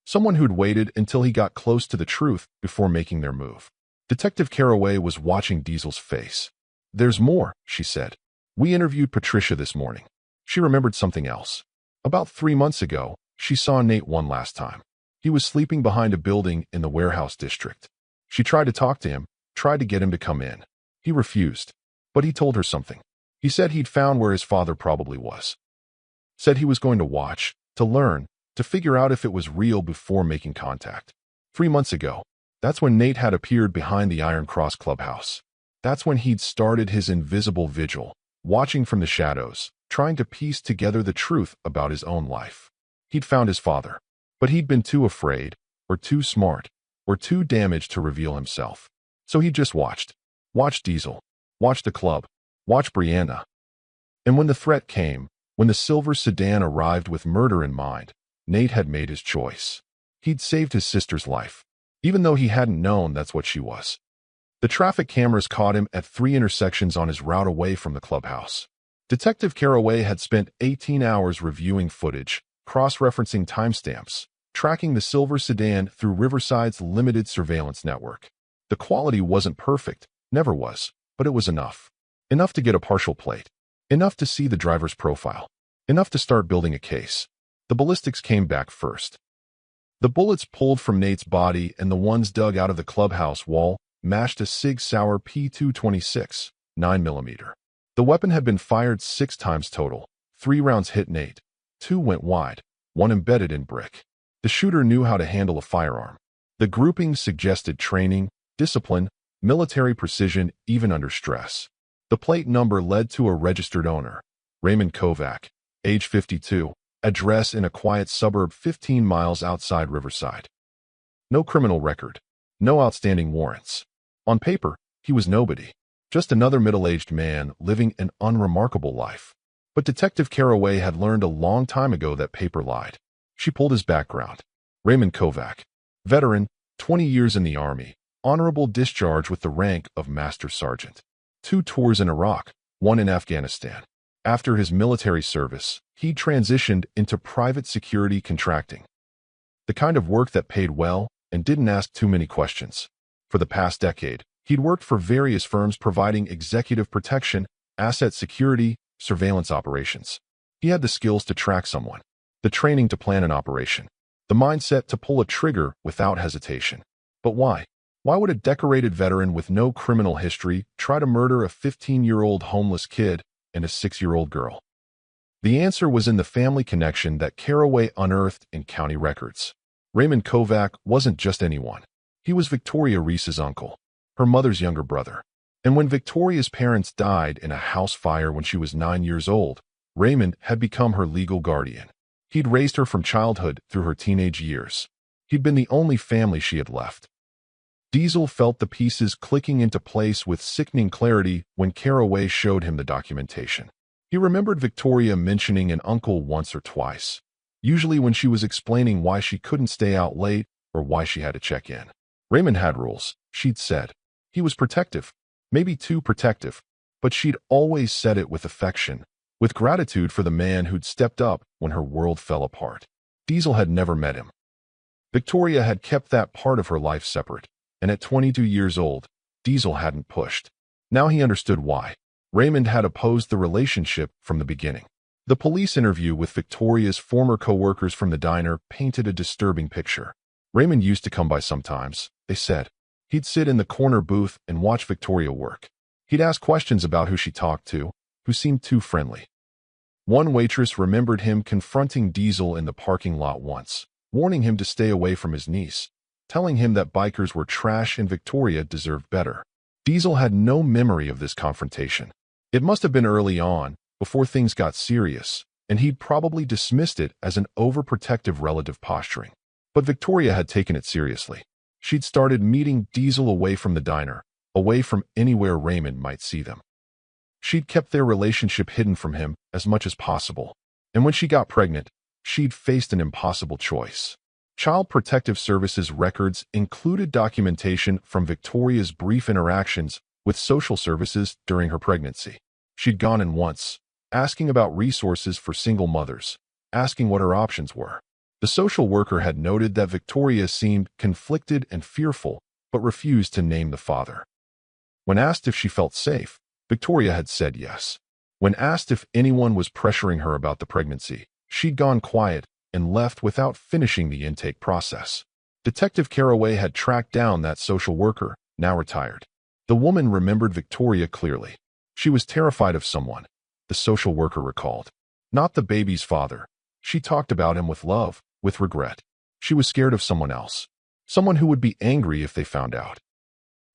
Someone who'd waited until he got close to the truth before making their move. Detective Caraway was watching Diesel's face. "There's more," she said. "We interviewed Patricia this morning." She remembered something else. About 3 months ago, she saw Nate one last time. He was sleeping behind a building in the warehouse district. She tried to talk to him, tried to get him to come in. He refused. But he told her something. He said he'd found where his father probably was. Said he was going to watch, to learn, to figure out if it was real before making contact. 3 months ago, that's when Nate had appeared behind the Iron Cross clubhouse. That's when he'd started his invisible vigil, watching from the shadows, trying to piece together the truth about his own life. He'd found his father, but he'd been too afraid, or too smart, or too damaged to reveal himself. So he just watched. Watched Diesel. Watched the club. Watched Brianna. And when the threat came, when the silver sedan arrived with murder in mind, Nate had made his choice. He'd saved his sister's life, even though he hadn't known that's what she was. The traffic cameras caught him at 3 intersections on his route away from the clubhouse. Detective Caraway had spent 18 hours reviewing footage, cross-referencing timestamps, tracking the silver sedan through Riverside's limited surveillance network. The quality wasn't perfect, never was, but it was enough. Enough to get a partial plate. Enough to see the driver's profile. Enough to start building a case. The ballistics came back first. The bullets pulled from Nate's body and the ones dug out of the clubhouse wall matched a Sig Sauer P226, 9mm. The weapon had been fired 6 times total. 3 rounds hit Nate. 2 went wide, 1 embedded in brick. The shooter knew how to handle a firearm. The grouping suggested training, discipline, military precision even under stress. The plate number led to a registered owner, Raymond Kovac, age 52, address in a quiet suburb 15 miles outside Riverside. No criminal record. No outstanding warrants. On paper, he was nobody. Just another middle-aged man living an unremarkable life. But Detective Caraway had learned a long time ago that paper lied. She pulled his background. Raymond Kovac, veteran, 20 years in the Army, honorable discharge with the rank of Master Sergeant. 2 tours in Iraq, 1 in Afghanistan. After his military service, he transitioned into private security contracting. The kind of work that paid well and didn't ask too many questions. For the past decade, he'd worked for various firms providing executive protection, asset security, surveillance operations. He had the skills to track someone, the training to plan an operation, the mindset to pull a trigger without hesitation. But why? Why would a decorated veteran with no criminal history try to murder a 15-year-old homeless kid and a 6-year-old girl? The answer was in the family connection that Caraway unearthed in county records. Raymond Kovac wasn't just anyone. He was Victoria Reese's uncle, her mother's younger brother. And when Victoria's parents died in a house fire when she was 9 years old, Raymond had become her legal guardian. He'd raised her from childhood through her teenage years. He'd been the only family she had left. Diesel felt the pieces clicking into place with sickening clarity when Caraway showed him the documentation. He remembered Victoria mentioning an uncle once or twice, usually when she was explaining why she couldn't stay out late or why she had to check in. Raymond had rules, she'd said. He was protective, maybe too protective, but she'd always said it with affection, with gratitude for the man who'd stepped up when her world fell apart. Diesel had never met him. Victoria had kept that part of her life separate, and at 22 years old, Diesel hadn't pushed. Now he understood why. Raymond had opposed the relationship from the beginning. The police interview with Victoria's former co-workers from the diner painted a disturbing picture. Raymond used to come by sometimes, they said. He'd sit in the corner booth and watch Victoria work. He'd ask questions about who she talked to, who seemed too friendly. One waitress remembered him confronting Diesel in the parking lot once, warning him to stay away from his niece, telling him that bikers were trash and Victoria deserved better. Diesel had no memory of this confrontation. It must have been early on, before things got serious, and he'd probably dismissed it as an overprotective relative posturing. But Victoria had taken it seriously. She'd started meeting Diesel away from the diner, away from anywhere Raymond might see them. She'd kept their relationship hidden from him as much as possible. And when she got pregnant, she'd faced an impossible choice. Child Protective Services records included documentation from Victoria's brief interactions with social services during her pregnancy. She'd gone in once, asking about resources for single mothers, asking what her options were. The social worker had noted that Victoria seemed conflicted and fearful, but refused to name the father. When asked if she felt safe, Victoria had said yes. When asked if anyone was pressuring her about the pregnancy, she'd gone quiet and left without finishing the intake process. Detective Caraway had tracked down that social worker, now retired. The woman remembered Victoria clearly. She was terrified of someone, the social worker recalled. Not the baby's father. She talked about him with love, with regret. She was scared of someone else. Someone who would be angry if they found out.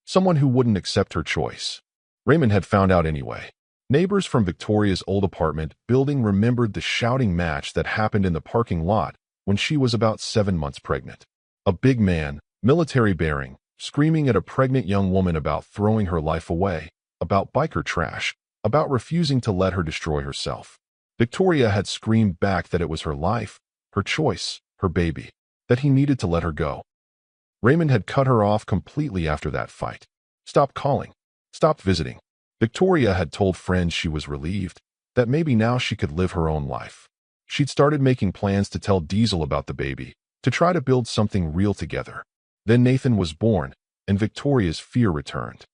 Someone who wouldn't accept her choice. Raymond had found out anyway. Neighbors from Victoria's old apartment building remembered the shouting match that happened in the parking lot when she was about 7 months pregnant. A big man, military bearing, screaming at a pregnant young woman about throwing her life away, about biker trash, about refusing to let her destroy herself. Victoria had screamed back that it was her life, her choice, her baby, that he needed to let her go. Raymond had cut her off completely after that fight. Stopped calling. Stopped visiting. Victoria had told friends she was relieved, that maybe now she could live her own life. She'd started making plans to tell Diesel about the baby, to try to build something real together. Then Nathan was born, and Victoria's fear returned.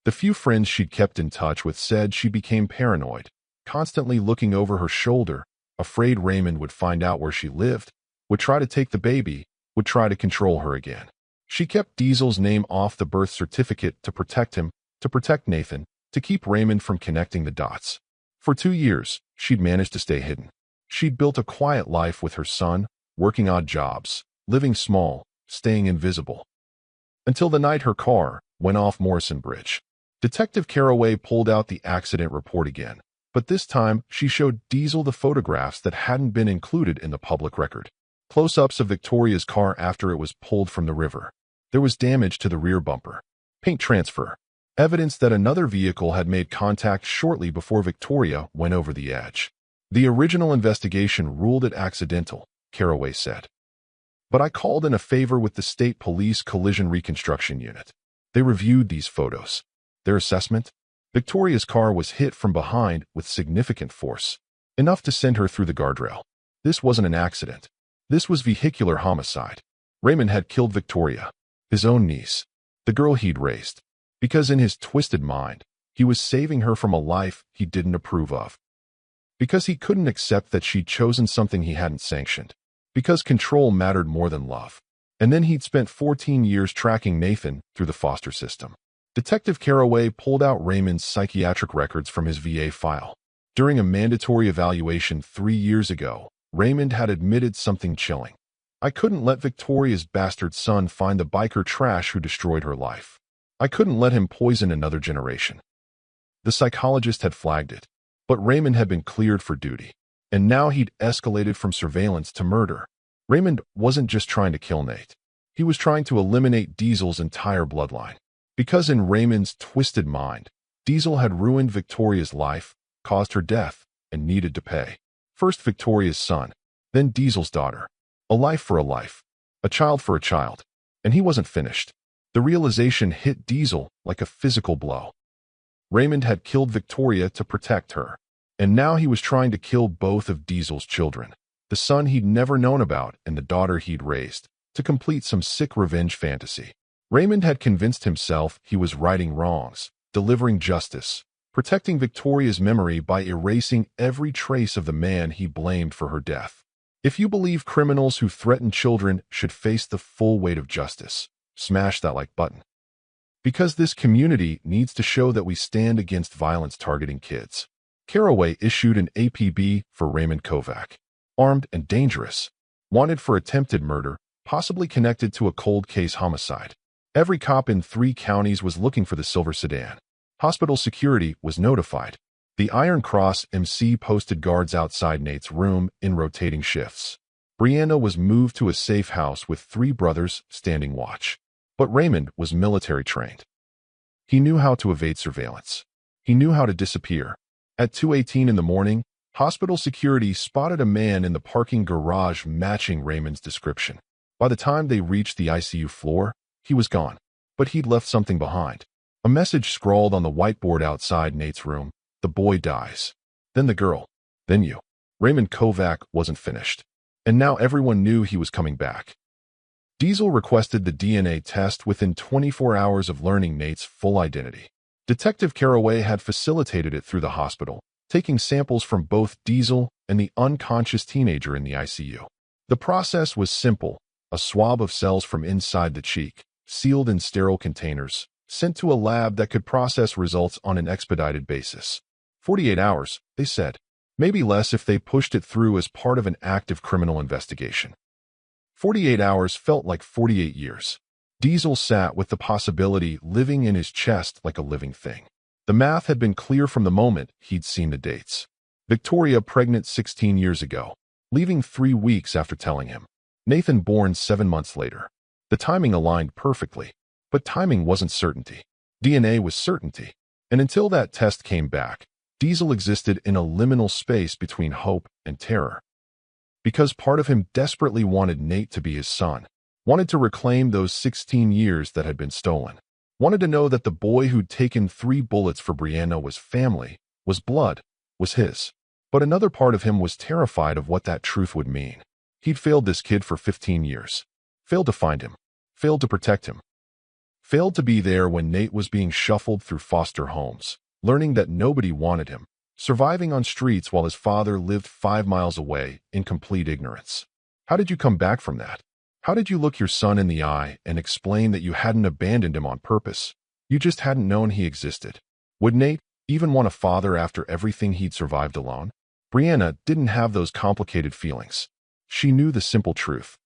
The few friends she'd kept in touch with said she became paranoid, constantly looking over her shoulder, afraid Raymond would find out where she lived, would try to take the baby, would try to control her again. She kept Diesel's name off the birth certificate to protect him, to protect Nathan, to keep Raymond from connecting the dots. For 2 years, she'd managed to stay hidden. She'd built a quiet life with her son, working odd jobs, living small, staying invisible. Until the night her car went off Morrison Bridge. Detective Caraway pulled out the accident report again, but this time she showed Diesel the photographs that hadn't been included in the public record. Close-ups of Victoria's car after it was pulled from the river. There was damage to the rear bumper. Paint transfer. Evidence that another vehicle had made contact shortly before Victoria went over the edge. The original investigation ruled it accidental, Caraway said. But I called in a favor with the State Police Collision Reconstruction Unit. They reviewed these photos. Their assessment? Victoria's car was hit from behind with significant force, enough to send her through the guardrail. This wasn't an accident. This was vehicular homicide. Raymond had killed Victoria, his own niece, the girl he'd raised, because in his twisted mind, he was saving her from a life he didn't approve of. Because he couldn't accept that she'd chosen something he hadn't sanctioned. Because control mattered more than love. And then he'd spent 14 years tracking Nathan through the foster system. Detective Caraway pulled out Raymond's psychiatric records from his VA file. During a mandatory evaluation 3 years ago, Raymond had admitted something chilling. I couldn't let Victoria's bastard son find the biker trash who destroyed her life. I couldn't let him poison another generation. The psychologist had flagged it, but Raymond had been cleared for duty. And now he'd escalated from surveillance to murder. Raymond wasn't just trying to kill Nate. He was trying to eliminate Diesel's entire bloodline. Because in Raymond's twisted mind, Diesel had ruined Victoria's life, caused her death, and needed to pay. First Victoria's son, then Diesel's daughter. A life for a life. A child for a child. And he wasn't finished. The realization hit Diesel like a physical blow. Raymond had killed Victoria to protect her. And now he was trying to kill both of Diesel's children, the son he'd never known about and the daughter he'd raised, to complete some sick revenge fantasy. Raymond had convinced himself he was righting wrongs, delivering justice, protecting Victoria's memory by erasing every trace of the man he blamed for her death. If you believe criminals who threaten children should face the full weight of justice, smash that like button. Because this community needs to show that we stand against violence targeting kids. Caraway issued an APB for Raymond Kovac. Armed and dangerous. Wanted for attempted murder, possibly connected to a cold case homicide. Every cop in 3 counties was looking for the silver sedan. Hospital security was notified. The Iron Cross MC posted guards outside Nate's room in rotating shifts. Brianna was moved to a safe house with 3 brothers standing watch. But Raymond was military trained. He knew how to evade surveillance. He knew how to disappear. At 2:18 in the morning, hospital security spotted a man in the parking garage matching Raymond's description. By the time they reached the ICU floor, he was gone. But he'd left something behind. A message scrawled on the whiteboard outside Nate's room. The boy dies. Then the girl. Then you. Raymond Kovac wasn't finished. And now everyone knew he was coming back. Diesel requested the DNA test within 24 hours of learning Nate's full identity. Detective Caraway had facilitated it through the hospital, taking samples from both Diesel and the unconscious teenager in the ICU. The process was simple: a swab of cells from inside the cheek, sealed in sterile containers, sent to a lab that could process results on an expedited basis. 48 hours, they said. Maybe less if they pushed it through as part of an active criminal investigation. 48 hours felt like 48 years. Diesel sat with the possibility living in his chest like a living thing. The math had been clear from the moment he'd seen the dates. Victoria pregnant 16 years ago, leaving 3 weeks after telling him. Nathan born 7 months later. The timing aligned perfectly, but timing wasn't certainty. DNA was certainty. And until that test came back, Diesel existed in a liminal space between hope and terror. Because part of him desperately wanted Nate to be his son, wanted to reclaim those 16 years that had been stolen, wanted to know that the boy who'd taken 3 bullets for Brianna was family, was blood, was his. But another part of him was terrified of what that truth would mean. He'd failed this kid for 15 years. Failed to find him. Failed to protect him. Failed to be there when Nate was being shuffled through foster homes, learning that nobody wanted him, surviving on streets while his father lived 5 miles away in complete ignorance. How did you come back from that? How did you look your son in the eye and explain that you hadn't abandoned him on purpose? You just hadn't known he existed. Would Nate even want a father after everything he'd survived alone? Brianna didn't have those complicated feelings. She knew the simple truth.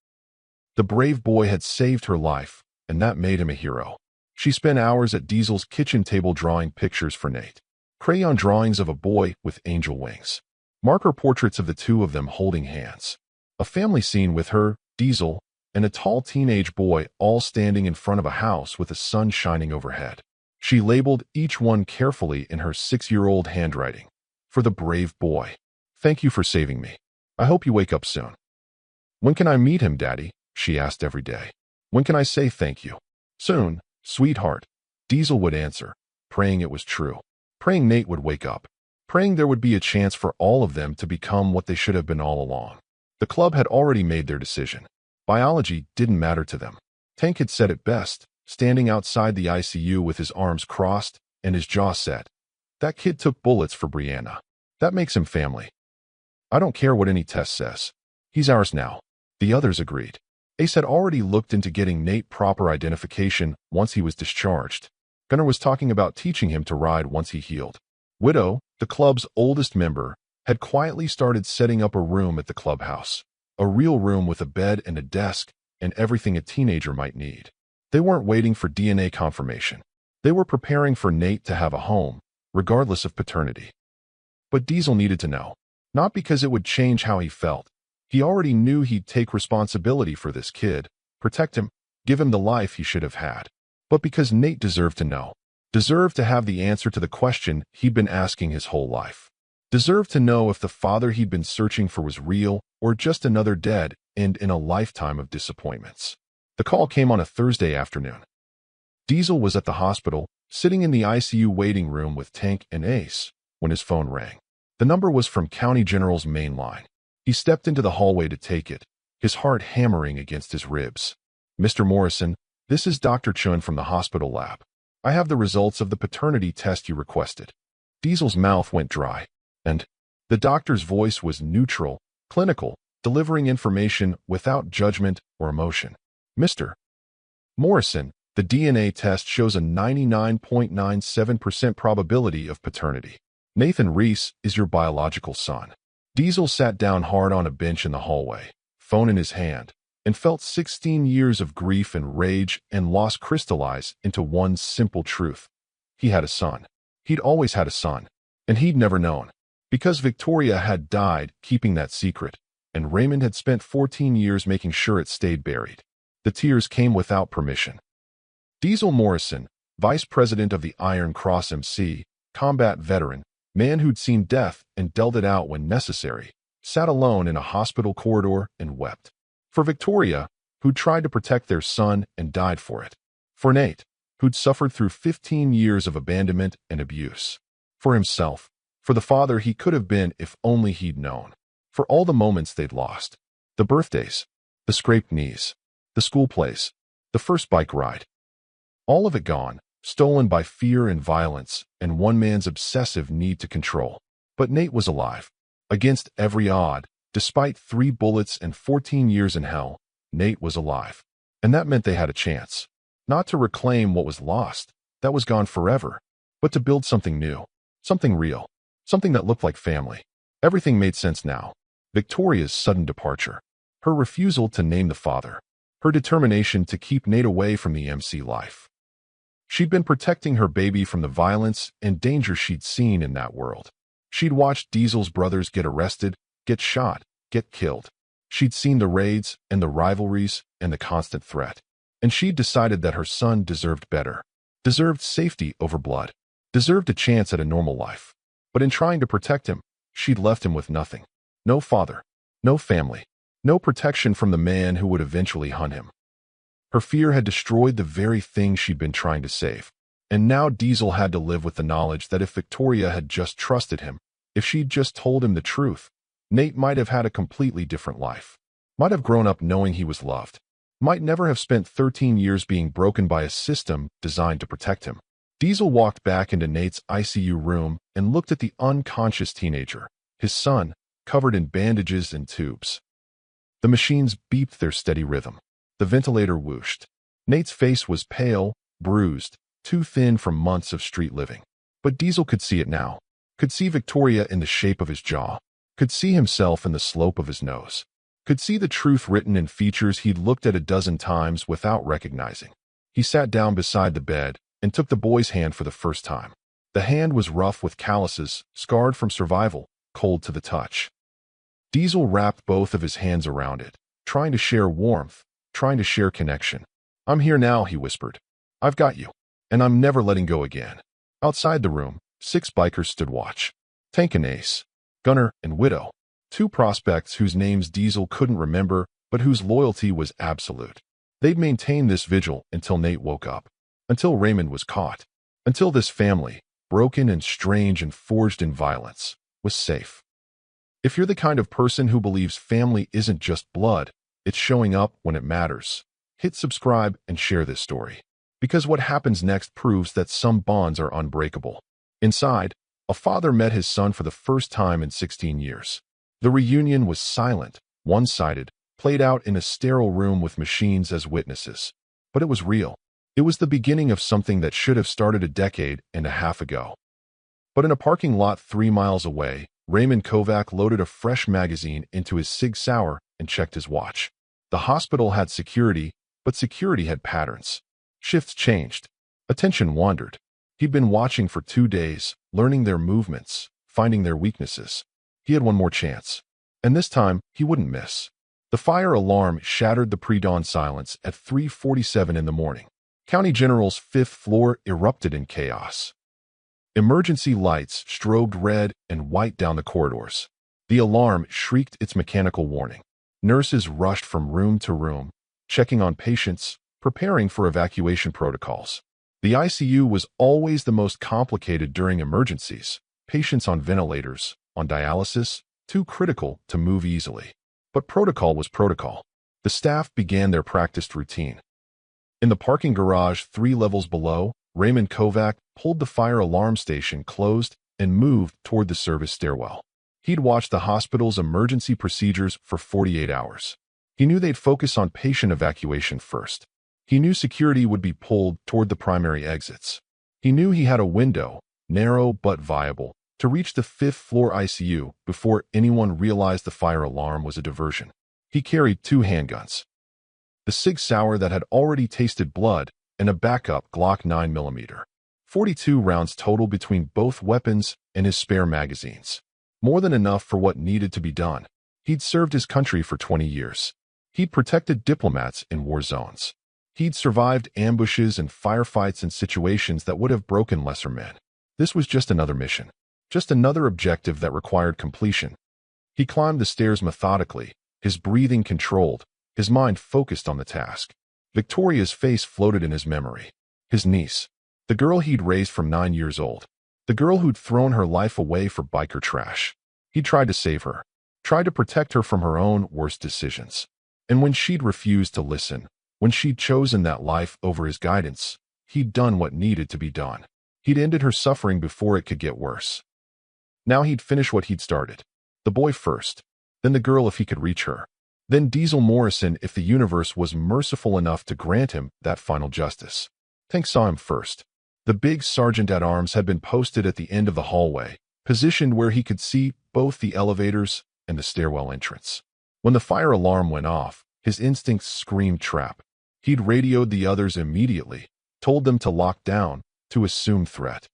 The brave boy had saved her life, and that made him a hero. She spent hours at Diesel's kitchen table drawing pictures for Nate. Crayon drawings of a boy with angel wings. Marker portraits of the two of them holding hands. A family scene with her, Diesel, and a tall teenage boy all standing in front of a house with the sun shining overhead. She labeled each one carefully in her 6-year-old handwriting. For the brave boy. Thank you for saving me. I hope you wake up soon. When can I meet him, Daddy? She asked every day. When can I say thank you? Soon, sweetheart. Diesel would answer, praying it was true. Praying Nate would wake up. Praying there would be a chance for all of them to become what they should have been all along. The club had already made their decision. Biology didn't matter to them. Tank had said it best, standing outside the ICU with his arms crossed and his jaw set. That kid took bullets for Brianna. That makes him family. I don't care what any test says. He's ours now. The others agreed. Ace had already looked into getting Nate proper identification once he was discharged. Gunnar was talking about teaching him to ride once he healed. Widow, the club's oldest member, had quietly started setting up a room at the clubhouse. A real room with a bed and a desk and everything a teenager might need. They weren't waiting for DNA confirmation. They were preparing for Nate to have a home, regardless of paternity. But Diesel needed to know. Not because it would change how he felt. He already knew he'd take responsibility for this kid, protect him, give him the life he should have had. But because Nate deserved to know. Deserved to have the answer to the question he'd been asking his whole life. Deserved to know if the father he'd been searching for was real or just another dead end in a lifetime of disappointments. The call came on a Thursday afternoon. Diesel was at the hospital, sitting in the ICU waiting room with Tank and Ace, when his phone rang. The number was from County General's main line. He stepped into the hallway to take it, his heart hammering against his ribs. Mr. Morrison, this is Dr. Chun from the hospital lab. I have the results of the paternity test you requested. Diesel's mouth went dry, and the doctor's voice was neutral, clinical, delivering information without judgment or emotion. Mr. Morrison, the DNA test shows a 99.97% probability of paternity. Nathan Reese is your biological son. Diesel sat down hard on a bench in the hallway, phone in his hand, and felt 16 years of grief and rage and loss crystallize into one simple truth. He had a son. He'd always had a son, and he'd never known. Because Victoria had died keeping that secret, and Raymond had spent 14 years making sure it stayed buried. The tears came without permission. Diesel Morrison, vice president of the Iron Cross MC, combat veteran, man who'd seen death and dealt it out when necessary, sat alone in a hospital corridor and wept. For Victoria, who'd tried to protect their son and died for it. For Nate, who'd suffered through 15 years of abandonment and abuse. For himself, for the father he could have been if only he'd known. For all the moments they'd lost. The birthdays, the scraped knees, the school plays, the first bike ride. All of it gone, stolen by fear and violence and one man's obsessive need to control. But Nate was alive. Against every odd, despite 3 bullets and 14 years in hell, Nate was alive. And that meant they had a chance. Not to reclaim what was lost, that was gone forever, but to build something new, something real, something that looked like family. Everything made sense now. Victoria's sudden departure, her refusal to name the father, her determination to keep Nate away from the MC life. She'd been protecting her baby from the violence and danger she'd seen in that world. She'd watched Diesel's brothers get arrested, get shot, get killed. She'd seen the raids and the rivalries and the constant threat. And she'd decided that her son deserved better, deserved safety over blood, deserved a chance at a normal life. But in trying to protect him, she'd left him with nothing. No father, no family, no protection from the man who would eventually hunt him. Her fear had destroyed the very thing she'd been trying to save. And now Diesel had to live with the knowledge that if Victoria had just trusted him, if she'd just told him the truth, Nate might have had a completely different life. Might have grown up knowing he was loved. Might never have spent 13 years being broken by a system designed to protect him. Diesel walked back into Nate's ICU room and looked at the unconscious teenager, his son, covered in bandages and tubes. The machines beeped their steady rhythm. The ventilator whooshed. Nate's face was pale, bruised, too thin from months of street living. But Diesel could see it now. Could see Victoria in the shape of his jaw. Could see himself in the slope of his nose. Could see the truth written in features he'd looked at a dozen times without recognizing. He sat down beside the bed and took the boy's hand for the first time. The hand was rough with calluses, scarred from survival, cold to the touch. Diesel wrapped both of his hands around it, trying to share warmth, trying to share connection. "I'm here now," he whispered. "I've got you. And I'm never letting go again." Outside the room, 6 bikers stood watch. Tank and Ace, Gunner and Widow. 2 prospects whose names Diesel couldn't remember, but whose loyalty was absolute. They'd maintain this vigil until Nate woke up, until Raymond was caught, until this family, broken and strange and forged in violence, was safe. If you're the kind of person who believes family isn't just blood, it's showing up when it matters, hit subscribe and share this story. Because what happens next proves that some bonds are unbreakable. Inside, a father met his son for the first time in 16 years. The reunion was silent, one-sided, played out in a sterile room with machines as witnesses. But it was real. It was the beginning of something that should have started a decade and a half ago. But in a parking lot 3 miles away, Raymond Kovac loaded a fresh magazine into his Sig Sauer and checked his watch. The hospital had security, but security had patterns. Shifts changed. Attention wandered. He'd been watching for 2 days, learning their movements, finding their weaknesses. He had one more chance. And this time, he wouldn't miss. The fire alarm shattered the pre-dawn silence at 3:47 in the morning. County General's 5th floor erupted in chaos. Emergency lights strobed red and white down the corridors. The alarm shrieked its mechanical warning. Nurses rushed from room to room, checking on patients, preparing for evacuation protocols. The ICU was always the most complicated during emergencies. Patients on ventilators, on dialysis, too critical to move easily. But protocol was protocol. The staff began their practiced routine. In the parking garage 3 levels below, Raymond Kovac pulled the fire alarm station closed and moved toward the service stairwell. He'd watched the hospital's emergency procedures for 48 hours. He knew they'd focus on patient evacuation first. He knew security would be pulled toward the primary exits. He knew he had a window, narrow but viable, to reach the 5th floor ICU before anyone realized the fire alarm was a diversion. He carried 2 handguns. The Sig Sauer that had already tasted blood and a backup Glock 9mm. 42 rounds total between both weapons and his spare magazines. More than enough for what needed to be done. He'd served his country for 20 years. He'd protected diplomats in war zones. He'd survived ambushes and firefights in situations that would have broken lesser men. This was just another mission, just another objective that required completion. He climbed the stairs methodically, his breathing controlled, his mind focused on the task. Victoria's face floated in his memory. His niece. The girl he'd raised from 9 years old. The girl who'd thrown her life away for biker trash. He tried to save her, tried to protect her from her own worst decisions. And when she'd refused to listen, when she'd chosen that life over his guidance, he'd done what needed to be done. He'd ended her suffering before it could get worse. Now he'd finish what he'd started. The boy first, then the girl if he could reach her, then Diesel Morrison if the universe was merciful enough to grant him that final justice. Tank saw him first. The big sergeant-at-arms had been posted at the end of the hallway, positioned where he could see both the elevators and the stairwell entrance. When the fire alarm went off, his instincts screamed trap. He'd radioed the others immediately, told them to lock down, to assume threat.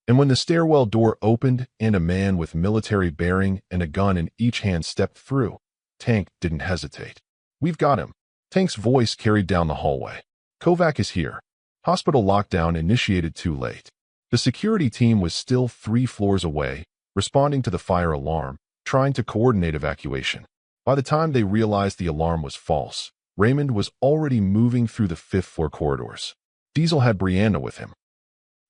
And when the stairwell door opened and a man with military bearing and a gun in each hand stepped through, Tank didn't hesitate. "We've got him." Tank's voice carried down the hallway. "Kovac is here." Hospital lockdown initiated too late. The security team was still 3 floors away, responding to the fire alarm, trying to coordinate evacuation. By the time they realized the alarm was false, Raymond was already moving through the 5th-floor corridors. Diesel had Brianna with him.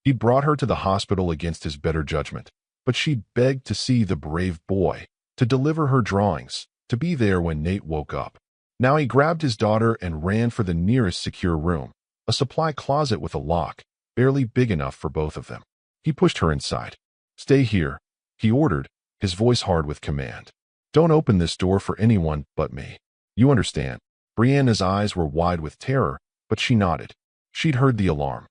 He'd brought her to the hospital against his better judgment, but she'd begged to see the brave boy, to deliver her drawings, to be there when Nate woke up. Now he grabbed his daughter and ran for the nearest secure room, a supply closet with a lock, barely big enough for both of them. He pushed her inside. "Stay here," he ordered, his voice hard with command. "Don't open this door for anyone but me. You understand?" Brianna's eyes were wide with terror, but she nodded. She'd heard the alarm.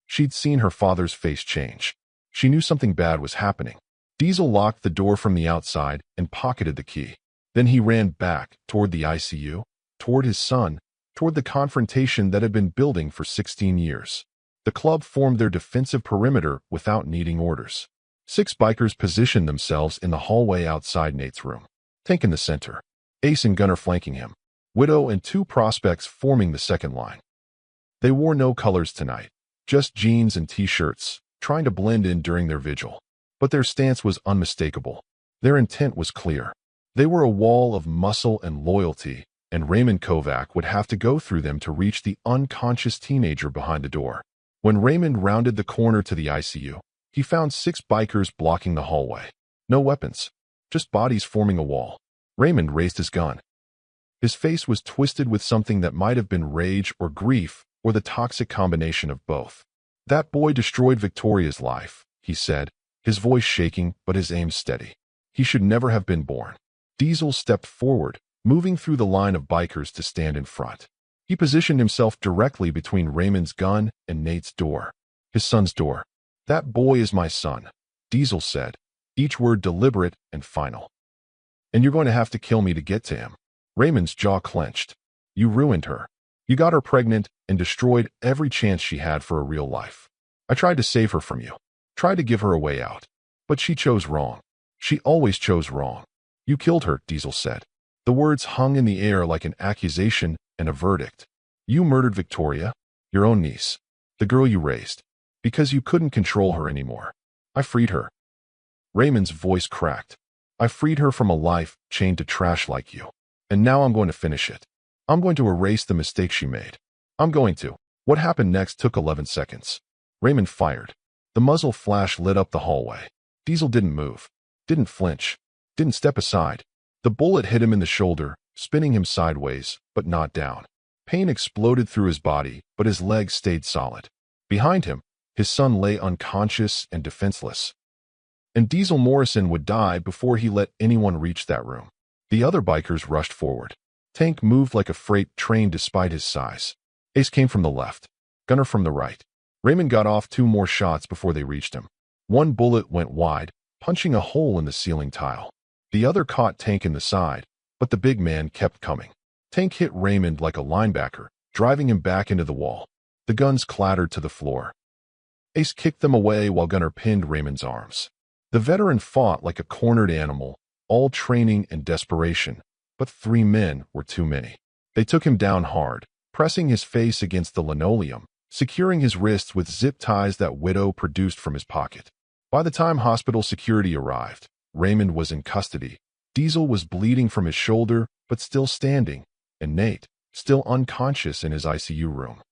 She'd seen her father's face change. She knew something bad was happening. Diesel locked the door from the outside and pocketed the key. Then he ran back, toward the ICU, toward his son, toward the confrontation that had been building for 16 years. The club formed their defensive perimeter without needing orders. 6 bikers positioned themselves in the hallway outside Nate's room. Tank in the center. Ace and Gunner flanking him. Widow and 2 prospects forming the second line. They wore no colors tonight, just jeans and t-shirts, trying to blend in during their vigil. But their stance was unmistakable. Their intent was clear. They were a wall of muscle and loyalty, and Raymond Kovac would have to go through them to reach the unconscious teenager behind the door. When Raymond rounded the corner to the ICU, he found 6 bikers blocking the hallway. No weapons, just bodies forming a wall. Raymond raised his gun. His face was twisted with something that might have been rage or grief, or the toxic combination of both. "That boy destroyed Victoria's life," he said, his voice shaking but his aim steady. "He should never have been born." Diesel stepped forward, moving through the line of bikers to stand in front. He positioned himself directly between Raymond's gun and Nate's door. His son's door. "That boy is my son," Diesel said, each word deliberate and final. "And you're going to have to kill me to get to him." Raymond's jaw clenched. "You ruined her. You got her pregnant and destroyed every chance she had for a real life. I tried to save her from you, tried to give her a way out. But she chose wrong. She always chose wrong. You killed her," Diesel said. The words hung in the air like an accusation and a verdict. "You murdered Victoria, your own niece, the girl you raised, because you couldn't control her anymore. I freed her." Raymond's voice cracked. "I freed her from a life chained to trash like you. And now I'm going to finish it. I'm going to erase the mistake she made. I'm going to." What happened next took 11 seconds. Raymond fired. The muzzle flash lit up the hallway. Diesel didn't move, didn't flinch, didn't step aside. The bullet hit him in the shoulder, spinning him sideways, but not down. Pain exploded through his body, but his legs stayed solid. Behind him, his son lay unconscious and defenseless. And Diesel Morrison would die before he let anyone reach that room. The other bikers rushed forward. Tank moved like a freight train despite his size. Ace came from the left, Gunner from the right. Raymond got off 2 more shots before they reached him. One bullet went wide, punching a hole in the ceiling tile. The other caught Tank in the side, but the big man kept coming. Tank hit Raymond like a linebacker, driving him back into the wall. The guns clattered to the floor. Ace kicked them away while Gunner pinned Raymond's arms. The veteran fought like a cornered animal, all training and desperation, but 3 men were too many. They took him down hard, pressing his face against the linoleum, securing his wrists with zip ties that Widow produced from his pocket. By the time hospital security arrived, Raymond was in custody. Diesel was bleeding from his shoulder, but still standing, and Nate, still unconscious in his ICU room,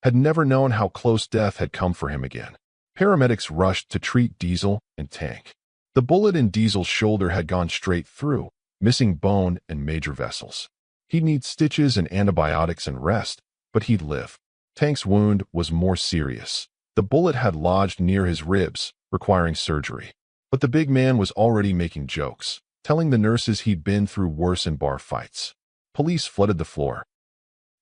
had never known how close death had come for him again. Paramedics rushed to treat Diesel and Tank. The bullet in Diesel's shoulder had gone straight through, missing bone and major vessels. He'd need stitches and antibiotics and rest, but he'd live. Tank's wound was more serious. The bullet had lodged near his ribs, requiring surgery. But the big man was already making jokes, telling the nurses he'd been through worse in bar fights. Police flooded the floor.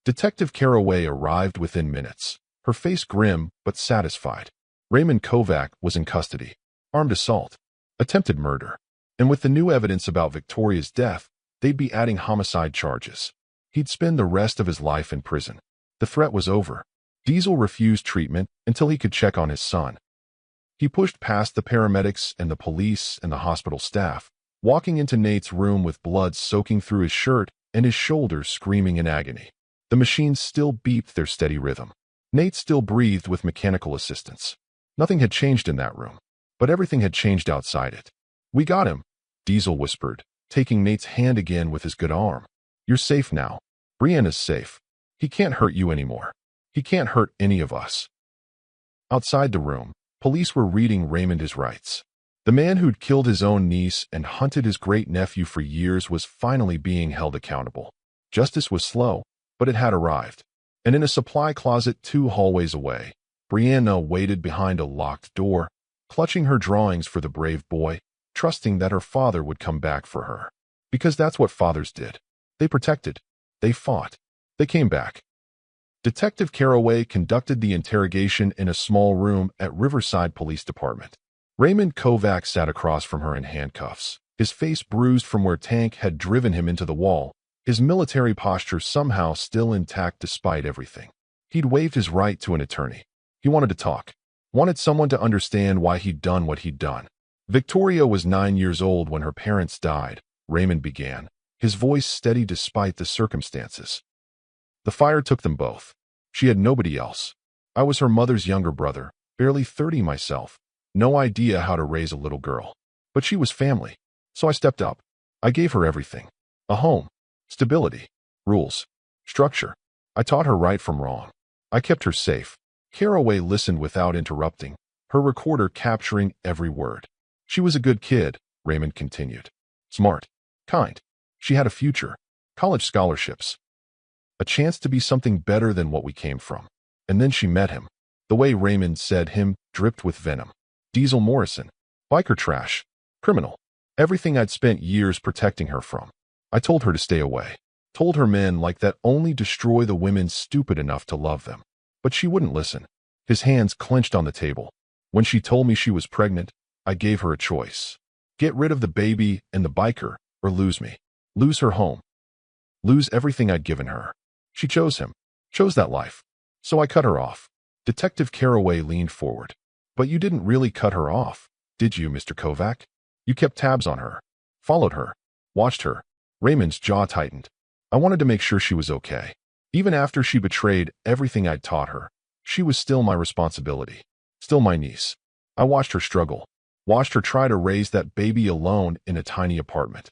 Detective Caraway arrived within minutes, her face grim but satisfied. Raymond Kovac was in custody. Armed assault. Attempted murder. And with the new evidence about Victoria's death, they'd be adding homicide charges. He'd spend the rest of his life in prison. The threat was over. Diesel refused treatment until he could check on his son. He pushed past the paramedics and the police and the hospital staff, walking into Nate's room with blood soaking through his shirt and his shoulders screaming in agony. The machines still beeped their steady rhythm. Nate still breathed with mechanical assistance. Nothing had changed in that room, but everything had changed outside it. "We got him," Diesel whispered, taking Nate's hand again with his good arm. "You're safe now. Brianna's safe. He can't hurt you anymore. He can't hurt any of us." Outside the room, police were reading Raymond his rights. The man who'd killed his own niece and hunted his great-nephew for years was finally being held accountable. Justice was slow, but it had arrived. And in a supply closet 2 hallways away, Brianna waited behind a locked door, clutching her drawings for the brave boy, trusting that her father would come back for her. Because that's what fathers did. They protected. They fought. They came back. Detective Caraway conducted the interrogation in a small room at Riverside Police Department. Raymond Kovac sat across from her in handcuffs, his face bruised from where Tank had driven him into the wall, his military posture somehow still intact despite everything. He'd waived his right to an attorney. He wanted to talk. Wanted someone to understand why he'd done what he'd done. Victoria was 9 years old when her parents died, Raymond began, his voice steady despite the circumstances. The fire took them both. She had nobody else. I was her mother's younger brother, barely 30 myself. No idea how to raise a little girl. But she was family. So I stepped up. I gave her everything. A home. Stability. Rules. Structure. I taught her right from wrong. I kept her safe. Caraway listened without interrupting, her recorder capturing every word. She was a good kid, Raymond continued. Smart. Kind. She had a future. College scholarships. A chance to be something better than what we came from. And then she met him. The way Raymond said him dripped with venom. Diesel Morrison. Biker trash. Criminal. Everything I'd spent years protecting her from. I told her to stay away. Told her men like that only destroy the women stupid enough to love them. But she wouldn't listen. His hands clenched on the table. When she told me she was pregnant, I gave her a choice. Get rid of the baby and the biker, or lose me. Lose her home. Lose everything I'd given her. She chose him. Chose that life. So I cut her off. Detective Caraway leaned forward. But you didn't really cut her off, did you, Mr. Kovac? You kept tabs on her. Followed her. Watched her. Raymond's jaw tightened. I wanted to make sure she was okay. Even after she betrayed everything I'd taught her, she was still my responsibility. Still my niece. I watched her struggle. Watched her try to raise that baby alone in a tiny apartment.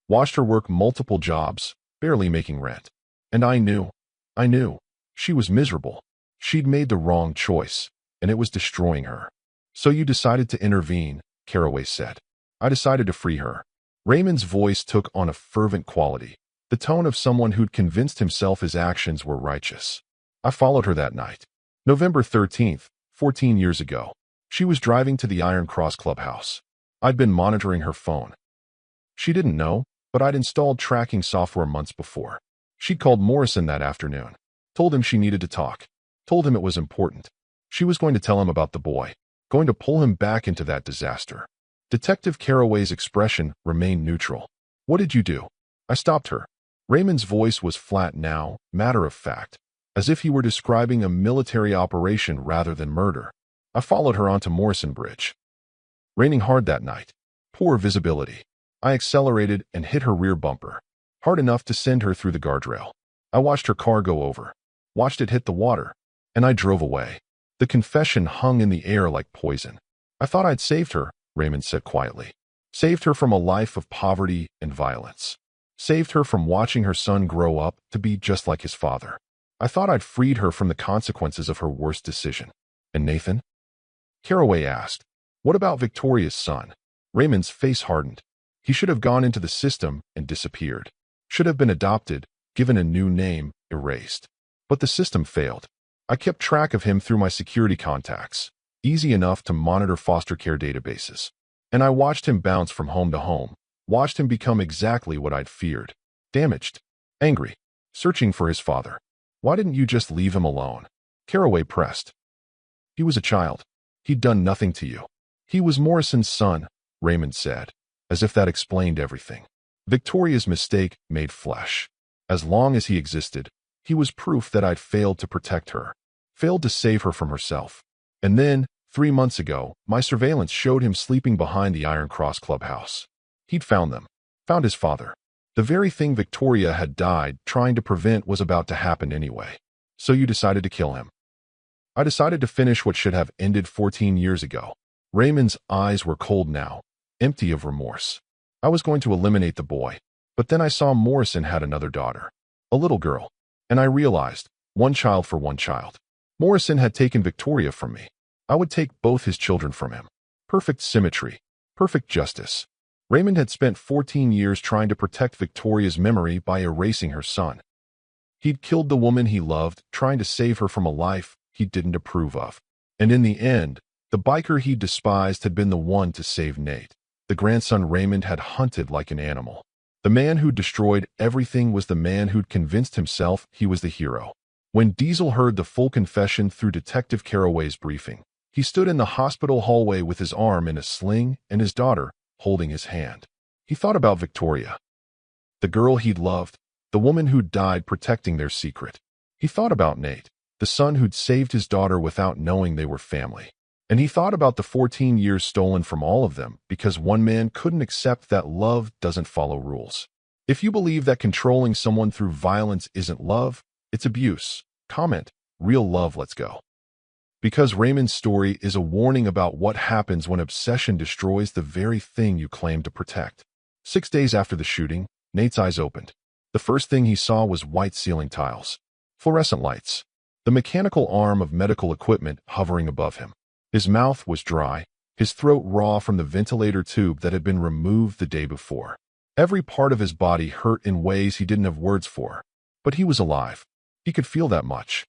Watched her work multiple jobs, barely making rent. And I knew. She was miserable. She'd made the wrong choice, and it was destroying her. So you decided to intervene, Caraway said. I decided to free her. Raymond's voice took on a fervent quality, the tone of someone who'd convinced himself his actions were righteous. I followed her that night. November 13th, 14 years ago. She was driving to the Iron Cross Clubhouse. I'd been monitoring her phone. She didn't know, but I'd installed tracking software months before. She'd called Morrison that afternoon. Told him she needed to talk. Told him it was important. She was going to tell him about the boy. Going to pull him back into that disaster. Detective Caraway's expression remained neutral. What did you do? I stopped her. Raymond's voice was flat now, matter of fact, as if he were describing a military operation rather than murder. I followed her onto Morrison Bridge. Raining hard that night. Poor visibility. I accelerated and hit her rear bumper. Hard enough to send her through the guardrail. I watched her car go over, watched it hit the water, and I drove away. The confession hung in the air like poison. I thought I'd saved her, Raymond said quietly. Saved her from a life of poverty and violence. Saved her from watching her son grow up to be just like his father. I thought I'd freed her from the consequences of her worst decision. And Nathan? Caraway asked. What about Victoria's son? Raymond's face hardened. He should have gone into the system and disappeared. Should have been adopted, given a new name, erased. But the system failed. I kept track of him through my security contacts, easy enough to monitor foster care databases. And I watched him bounce from home to home, watched him become exactly what I'd feared. Damaged, angry, searching for his father. Why didn't you just leave him alone? Caraway pressed. He was a child. He'd done nothing to you. He was Morrison's son, Raymond said, as if that explained everything. Victoria's mistake made flesh. As long as he existed, he was proof that I'd failed to protect her, failed to save her from herself. And then, 3 months ago, my surveillance showed him sleeping behind the Iron Cross clubhouse. He'd found them, found his father. The very thing Victoria had died trying to prevent was about to happen anyway. So you decided to kill him. I decided to finish what should have ended 14 years ago. Raymond's eyes were cold now, empty of remorse. I was going to eliminate the boy, but then I saw Morrison had another daughter, a little girl, and I realized, one child for one child. Morrison had taken Victoria from me. I would take both his children from him. Perfect symmetry, perfect justice. Raymond had spent 14 years trying to protect Victoria's memory by erasing her son. He'd killed the woman he loved, trying to save her from a life he didn't approve of. And in the end, the biker he despised had been the one to save Nate, the grandson Raymond had hunted like an animal. The man who destroyed everything was the man who'd convinced himself he was the hero. When Diesel heard the full confession through Detective Caraway's briefing, he stood in the hospital hallway with his arm in a sling and his daughter holding his hand. He thought about Victoria, the girl he'd loved, the woman who'd died protecting their secret. He thought about Nate, the son who'd saved his daughter without knowing they were family. And he thought about the 14 years stolen from all of them because one man couldn't accept that love doesn't follow rules. If you believe that controlling someone through violence isn't love, it's abuse. Comment, real love, let's go. Because Raymond's story is a warning about what happens when obsession destroys the very thing you claim to protect. 6 days after the shooting, Nate's eyes opened. The first thing he saw was white ceiling tiles, fluorescent lights, the mechanical arm of medical equipment hovering above him. His mouth was dry, his throat raw from the ventilator tube that had been removed the day before. Every part of his body hurt in ways he didn't have words for. But he was alive. He could feel that much.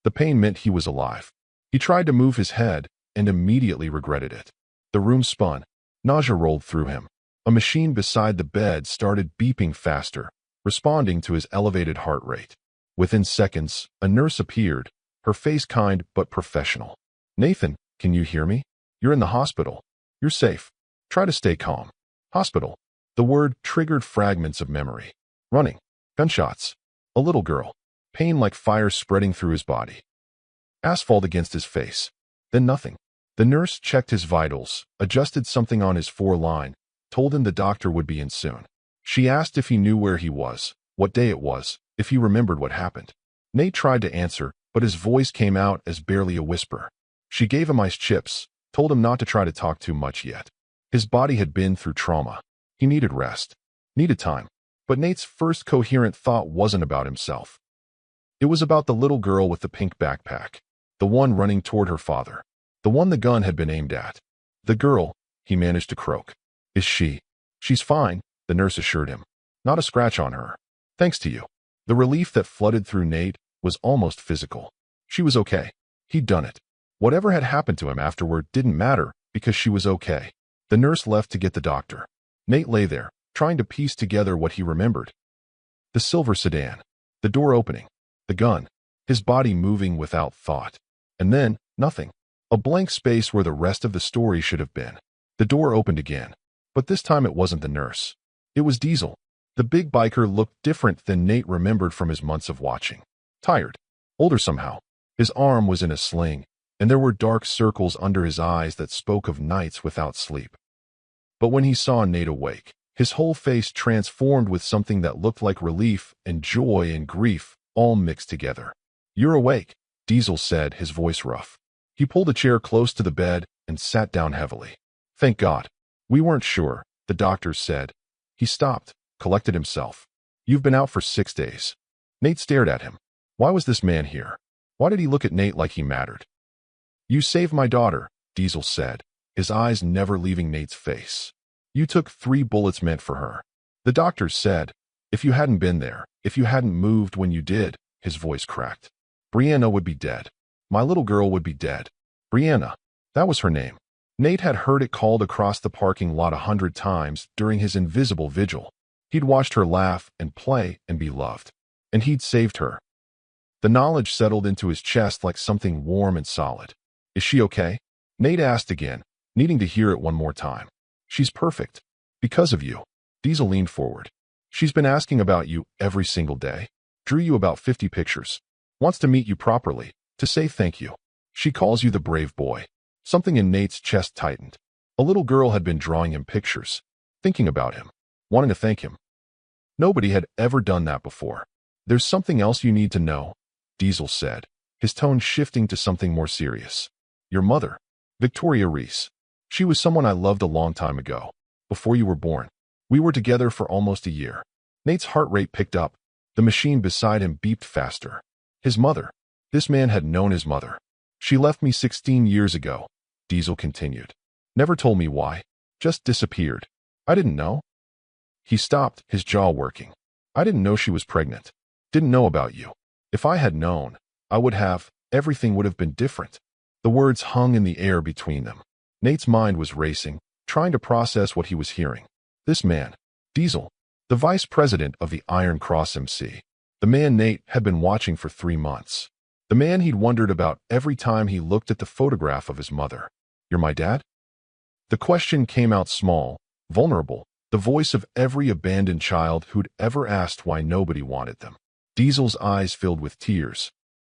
The pain meant he was alive. He tried to move his head and immediately regretted it. The room spun. Nausea rolled through him. A machine beside the bed started beeping faster, responding to his elevated heart rate. Within seconds, a nurse appeared, her face kind but professional. Nathan, can you hear me? You're in the hospital. You're safe. Try to stay calm. Hospital. The word triggered fragments of memory. Running. Gunshots. A little girl. Pain like fire spreading through his body. Asphalt against his face. Then nothing. The nurse checked his vitals, adjusted something on his 4-line, told him the doctor would be in soon. She asked if he knew where he was, what day it was, if he remembered what happened. Nate tried to answer, but his voice came out as barely a whisper. She gave him ice chips, told him not to try to talk too much yet. His body had been through trauma. He needed rest, needed time. But Nate's first coherent thought wasn't about himself. It was about the little girl with the pink backpack, the one running toward her father, the one the gun had been aimed at. The girl, he managed to croak. Is she? She's fine, the nurse assured him. Not a scratch on her. Thanks to you. The relief that flooded through Nate was almost physical. She was okay. He'd done it. Whatever had happened to him afterward didn't matter because she was okay. The nurse left to get the doctor. Nate lay there, trying to piece together what he remembered. The silver sedan, the door opening, the gun, his body moving without thought. And then, nothing. A blank space where the rest of the story should have been. The door opened again. But this time it wasn't the nurse. It was Diesel. The big biker looked different than Nate remembered from his months of watching. Tired. Older somehow. His arm was in a sling, and there were dark circles under his eyes that spoke of nights without sleep. But when he saw Nate awake, His whole face transformed with something that looked like relief and joy and grief, all mixed together. "You're awake," Diesel said, his voice rough. He pulled a chair close to the bed and sat down heavily. "Thank God. We weren't sure," the doctors said. He stopped, collected himself. "You've been out for 6 days." Nate stared at him. Why was this man here? Why did he look at Nate like he mattered? "You saved my daughter," Diesel said, his eyes never leaving Nate's face. "You took 3 bullets meant for her." The doctors said, "If you hadn't been there, if you hadn't moved when you did," his voice cracked, "Brianna would be dead. My little girl would be dead." Brianna. That was her name. Nate had heard it called across the parking lot 100 times during his invisible vigil. He'd watched her laugh and play and be loved. And he'd saved her. The knowledge settled into his chest like something warm and solid. "Is she okay?" Nate asked again, needing to hear it one more time. "She's perfect. Because of you." Diesel leaned forward. "She's been asking about you every single day. Drew you about 50 pictures. Wants to meet you properly, to say thank you. She calls you the brave boy." Something in Nate's chest tightened. A little girl had been drawing him pictures, thinking about him, wanting to thank him. Nobody had ever done that before. "There's something else you need to know," Diesel said, his tone shifting to something more serious. "Your mother, Victoria Reese. She was someone I loved a long time ago, before you were born. We were together for almost a year." Nate's heart rate picked up. The machine beside him beeped faster. His mother. This man had known his mother. "She left me 16 years ago," Diesel continued. "Never told me why. Just disappeared. I didn't know." He stopped, his jaw working. "I didn't know she was pregnant. Didn't know about you. If I had known, I would have, everything would have been different." The words hung in the air between them. Nate's mind was racing, trying to process what he was hearing. This man, Diesel, the vice president of the Iron Cross MC. The man Nate had been watching for 3 months. The man he'd wondered about every time he looked at the photograph of his mother. "You're my dad?" The question came out small, vulnerable, the voice of every abandoned child who'd ever asked why nobody wanted them. Diesel's eyes filled with tears.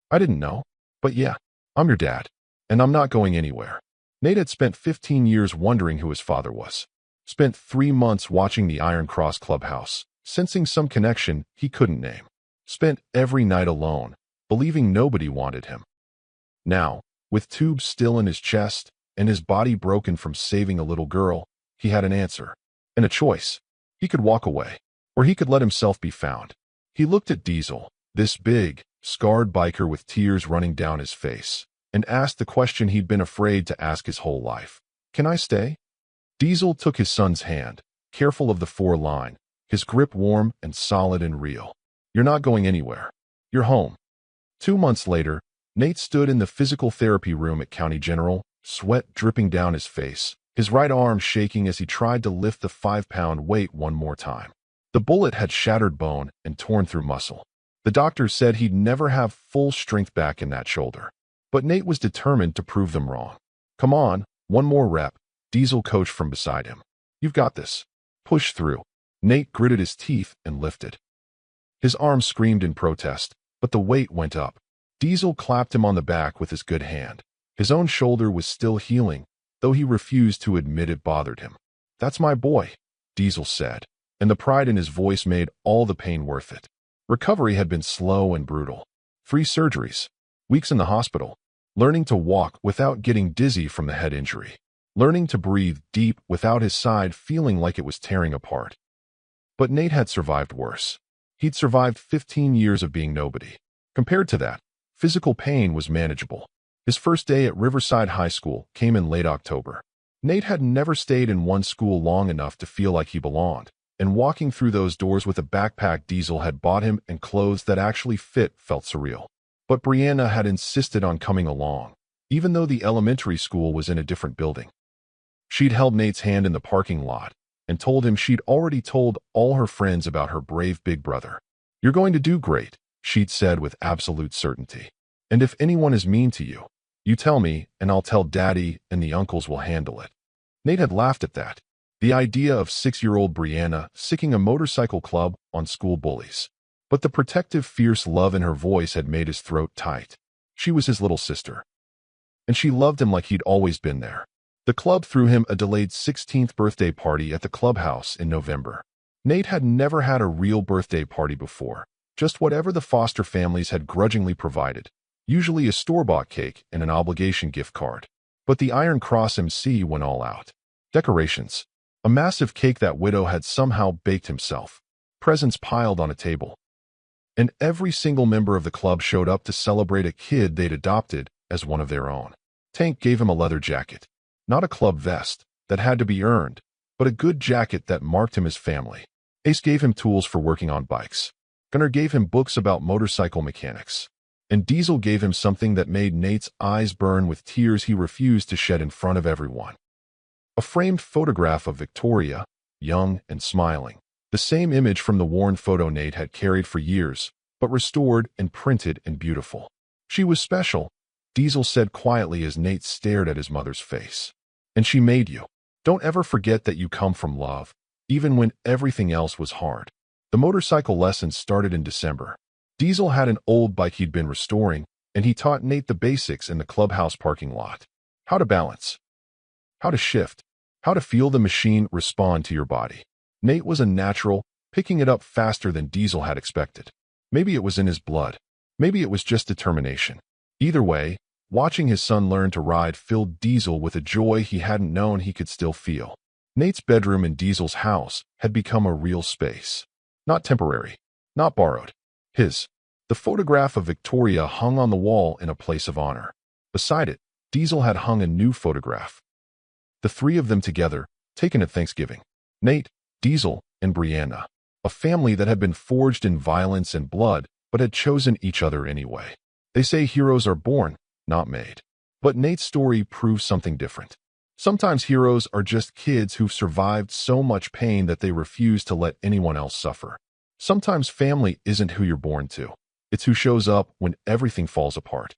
"I didn't know. But yeah, I'm your dad. And I'm not going anywhere." Nate had spent 15 years wondering who his father was. Spent 3 months watching the Iron Cross clubhouse, sensing some connection he couldn't name. Spent every night alone, believing nobody wanted him. Now, with tubes still in his chest and his body broken from saving a little girl, he had an answer and a choice. He could walk away, or he could let himself be found. He looked at Diesel, this big, scarred biker with tears running down his face, and asked the question he'd been afraid to ask his whole life. "Can I stay?" Diesel took his son's hand, careful of the 4-line, his grip warm and solid and real. "You're not going anywhere. You're home." 2 months later, Nate stood in the physical therapy room at County General, sweat dripping down his face, his right arm shaking as he tried to lift the 5-pound weight one more time. The bullet had shattered bone and torn through muscle. The doctors said he'd never have full strength back in that shoulder. But Nate was determined to prove them wrong. "Come on, one more rep," Diesel coached from beside him. "You've got this. Push through." Nate gritted his teeth and lifted. His arm screamed in protest, but the weight went up. Diesel clapped him on the back with his good hand. His own shoulder was still healing, though he refused to admit it bothered him. "That's my boy," Diesel said, and the pride in his voice made all the pain worth it. Recovery had been slow and brutal. 3 surgeries, weeks in the hospital, learning to walk without getting dizzy from the head injury, learning to breathe deep without his side feeling like it was tearing apart. But Nate had survived worse. He'd survived 15 years of being nobody. Compared to that, physical pain was manageable. His first day at Riverside High School came in late October. Nate had never stayed in one school long enough to feel like he belonged, and walking through those doors with a backpack Diesel had bought him and clothes that actually fit felt surreal. But Brianna had insisted on coming along, even though the elementary school was in a different building. She'd held Nate's hand in the parking lot and told him she'd already told all her friends about her brave big brother. "You're going to do great," she'd said with absolute certainty. "And if anyone is mean to you, you tell me and I'll tell Daddy and the uncles will handle it." Nate had laughed at that. The idea of 6-year-old Brianna sicking a motorcycle club on school bullies. But the protective, fierce love in her voice had made his throat tight. She was his little sister. And she loved him like he'd always been there. The club threw him a delayed 16th birthday party at the clubhouse in November. Nate had never had a real birthday party before, just whatever the Foster families had grudgingly provided, usually a store-bought cake and an obligation gift card. But the Iron Cross MC went all out. Decorations. A massive cake that Widow had somehow baked himself. Presents piled on a table. And every single member of the club showed up to celebrate a kid they'd adopted as one of their own. Tank gave him a leather jacket. Not a club vest that had to be earned, but a good jacket that marked him as family. Ace gave him tools for working on bikes. Gunnar gave him books about motorcycle mechanics. And Diesel gave him something that made Nate's eyes burn with tears he refused to shed in front of everyone. A framed photograph of Victoria, young and smiling. The same image from the worn photo Nate had carried for years, but restored and printed and beautiful. She was special, Diesel said quietly as Nate stared at his mother's face. And she made you. Don't ever forget that you come from love, even when everything else was hard. The motorcycle lessons started in December. Diesel had an old bike he'd been restoring, and he taught Nate the basics in the clubhouse parking lot. How to balance. How to shift. How to feel the machine respond to your body. Nate was a natural, picking it up faster than Diesel had expected. Maybe it was in his blood. Maybe it was just determination. Either way, watching his son learn to ride filled Diesel with a joy he hadn't known he could still feel. Nate's bedroom in Diesel's house had become a real space. Not temporary. Not borrowed. His. The photograph of Victoria hung on the wall in a place of honor. Beside it, Diesel had hung a new photograph. The three of them together, taken at Thanksgiving. Nate, Diesel, and Brianna. A family that had been forged in violence and blood, but had chosen each other anyway. They say heroes are born, not made. But Nate's story proves something different. Sometimes heroes are just kids who've survived so much pain that they refuse to let anyone else suffer. Sometimes family isn't who you're born to. It's who shows up when everything falls apart.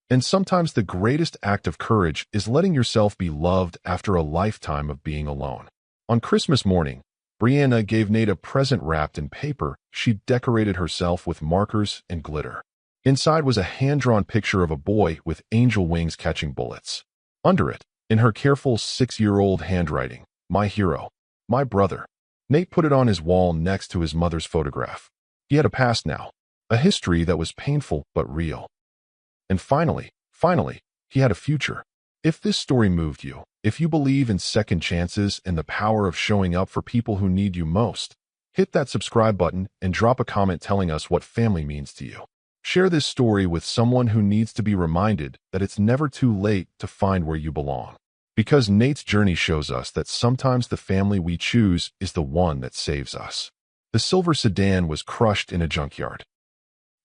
And sometimes the greatest act of courage is letting yourself be loved after a lifetime of being alone. On Christmas morning, Brianna gave Nate a present wrapped in paper she'd decorated herself with markers and glitter. Inside was a hand-drawn picture of a boy with angel wings catching bullets. Under it, in her careful 6-year-old handwriting, "My hero, my brother." Nate put it on his wall next to his mother's photograph. He had a past now, a history that was painful but real. And finally, he had a future. If this story moved you, if you believe in second chances and the power of showing up for people who need you most, hit that subscribe button and drop a comment telling us what family means to you. Share this story with someone who needs to be reminded that it's never too late to find where you belong. Because Nate's journey shows us that sometimes the family we choose is the one that saves us. The silver sedan was crushed in a junkyard.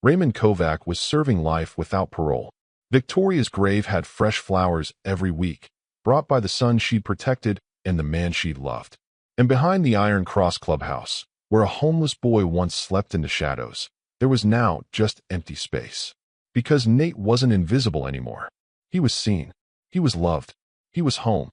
Raymond Kovac was serving life without parole. Victoria's grave had fresh flowers every week, brought by the son she'd protected and the man she'd loved. And behind the Iron Cross Clubhouse, where a homeless boy once slept in the shadows, there was now just empty space. Because Nate wasn't invisible anymore. He was seen. He was loved. He was home.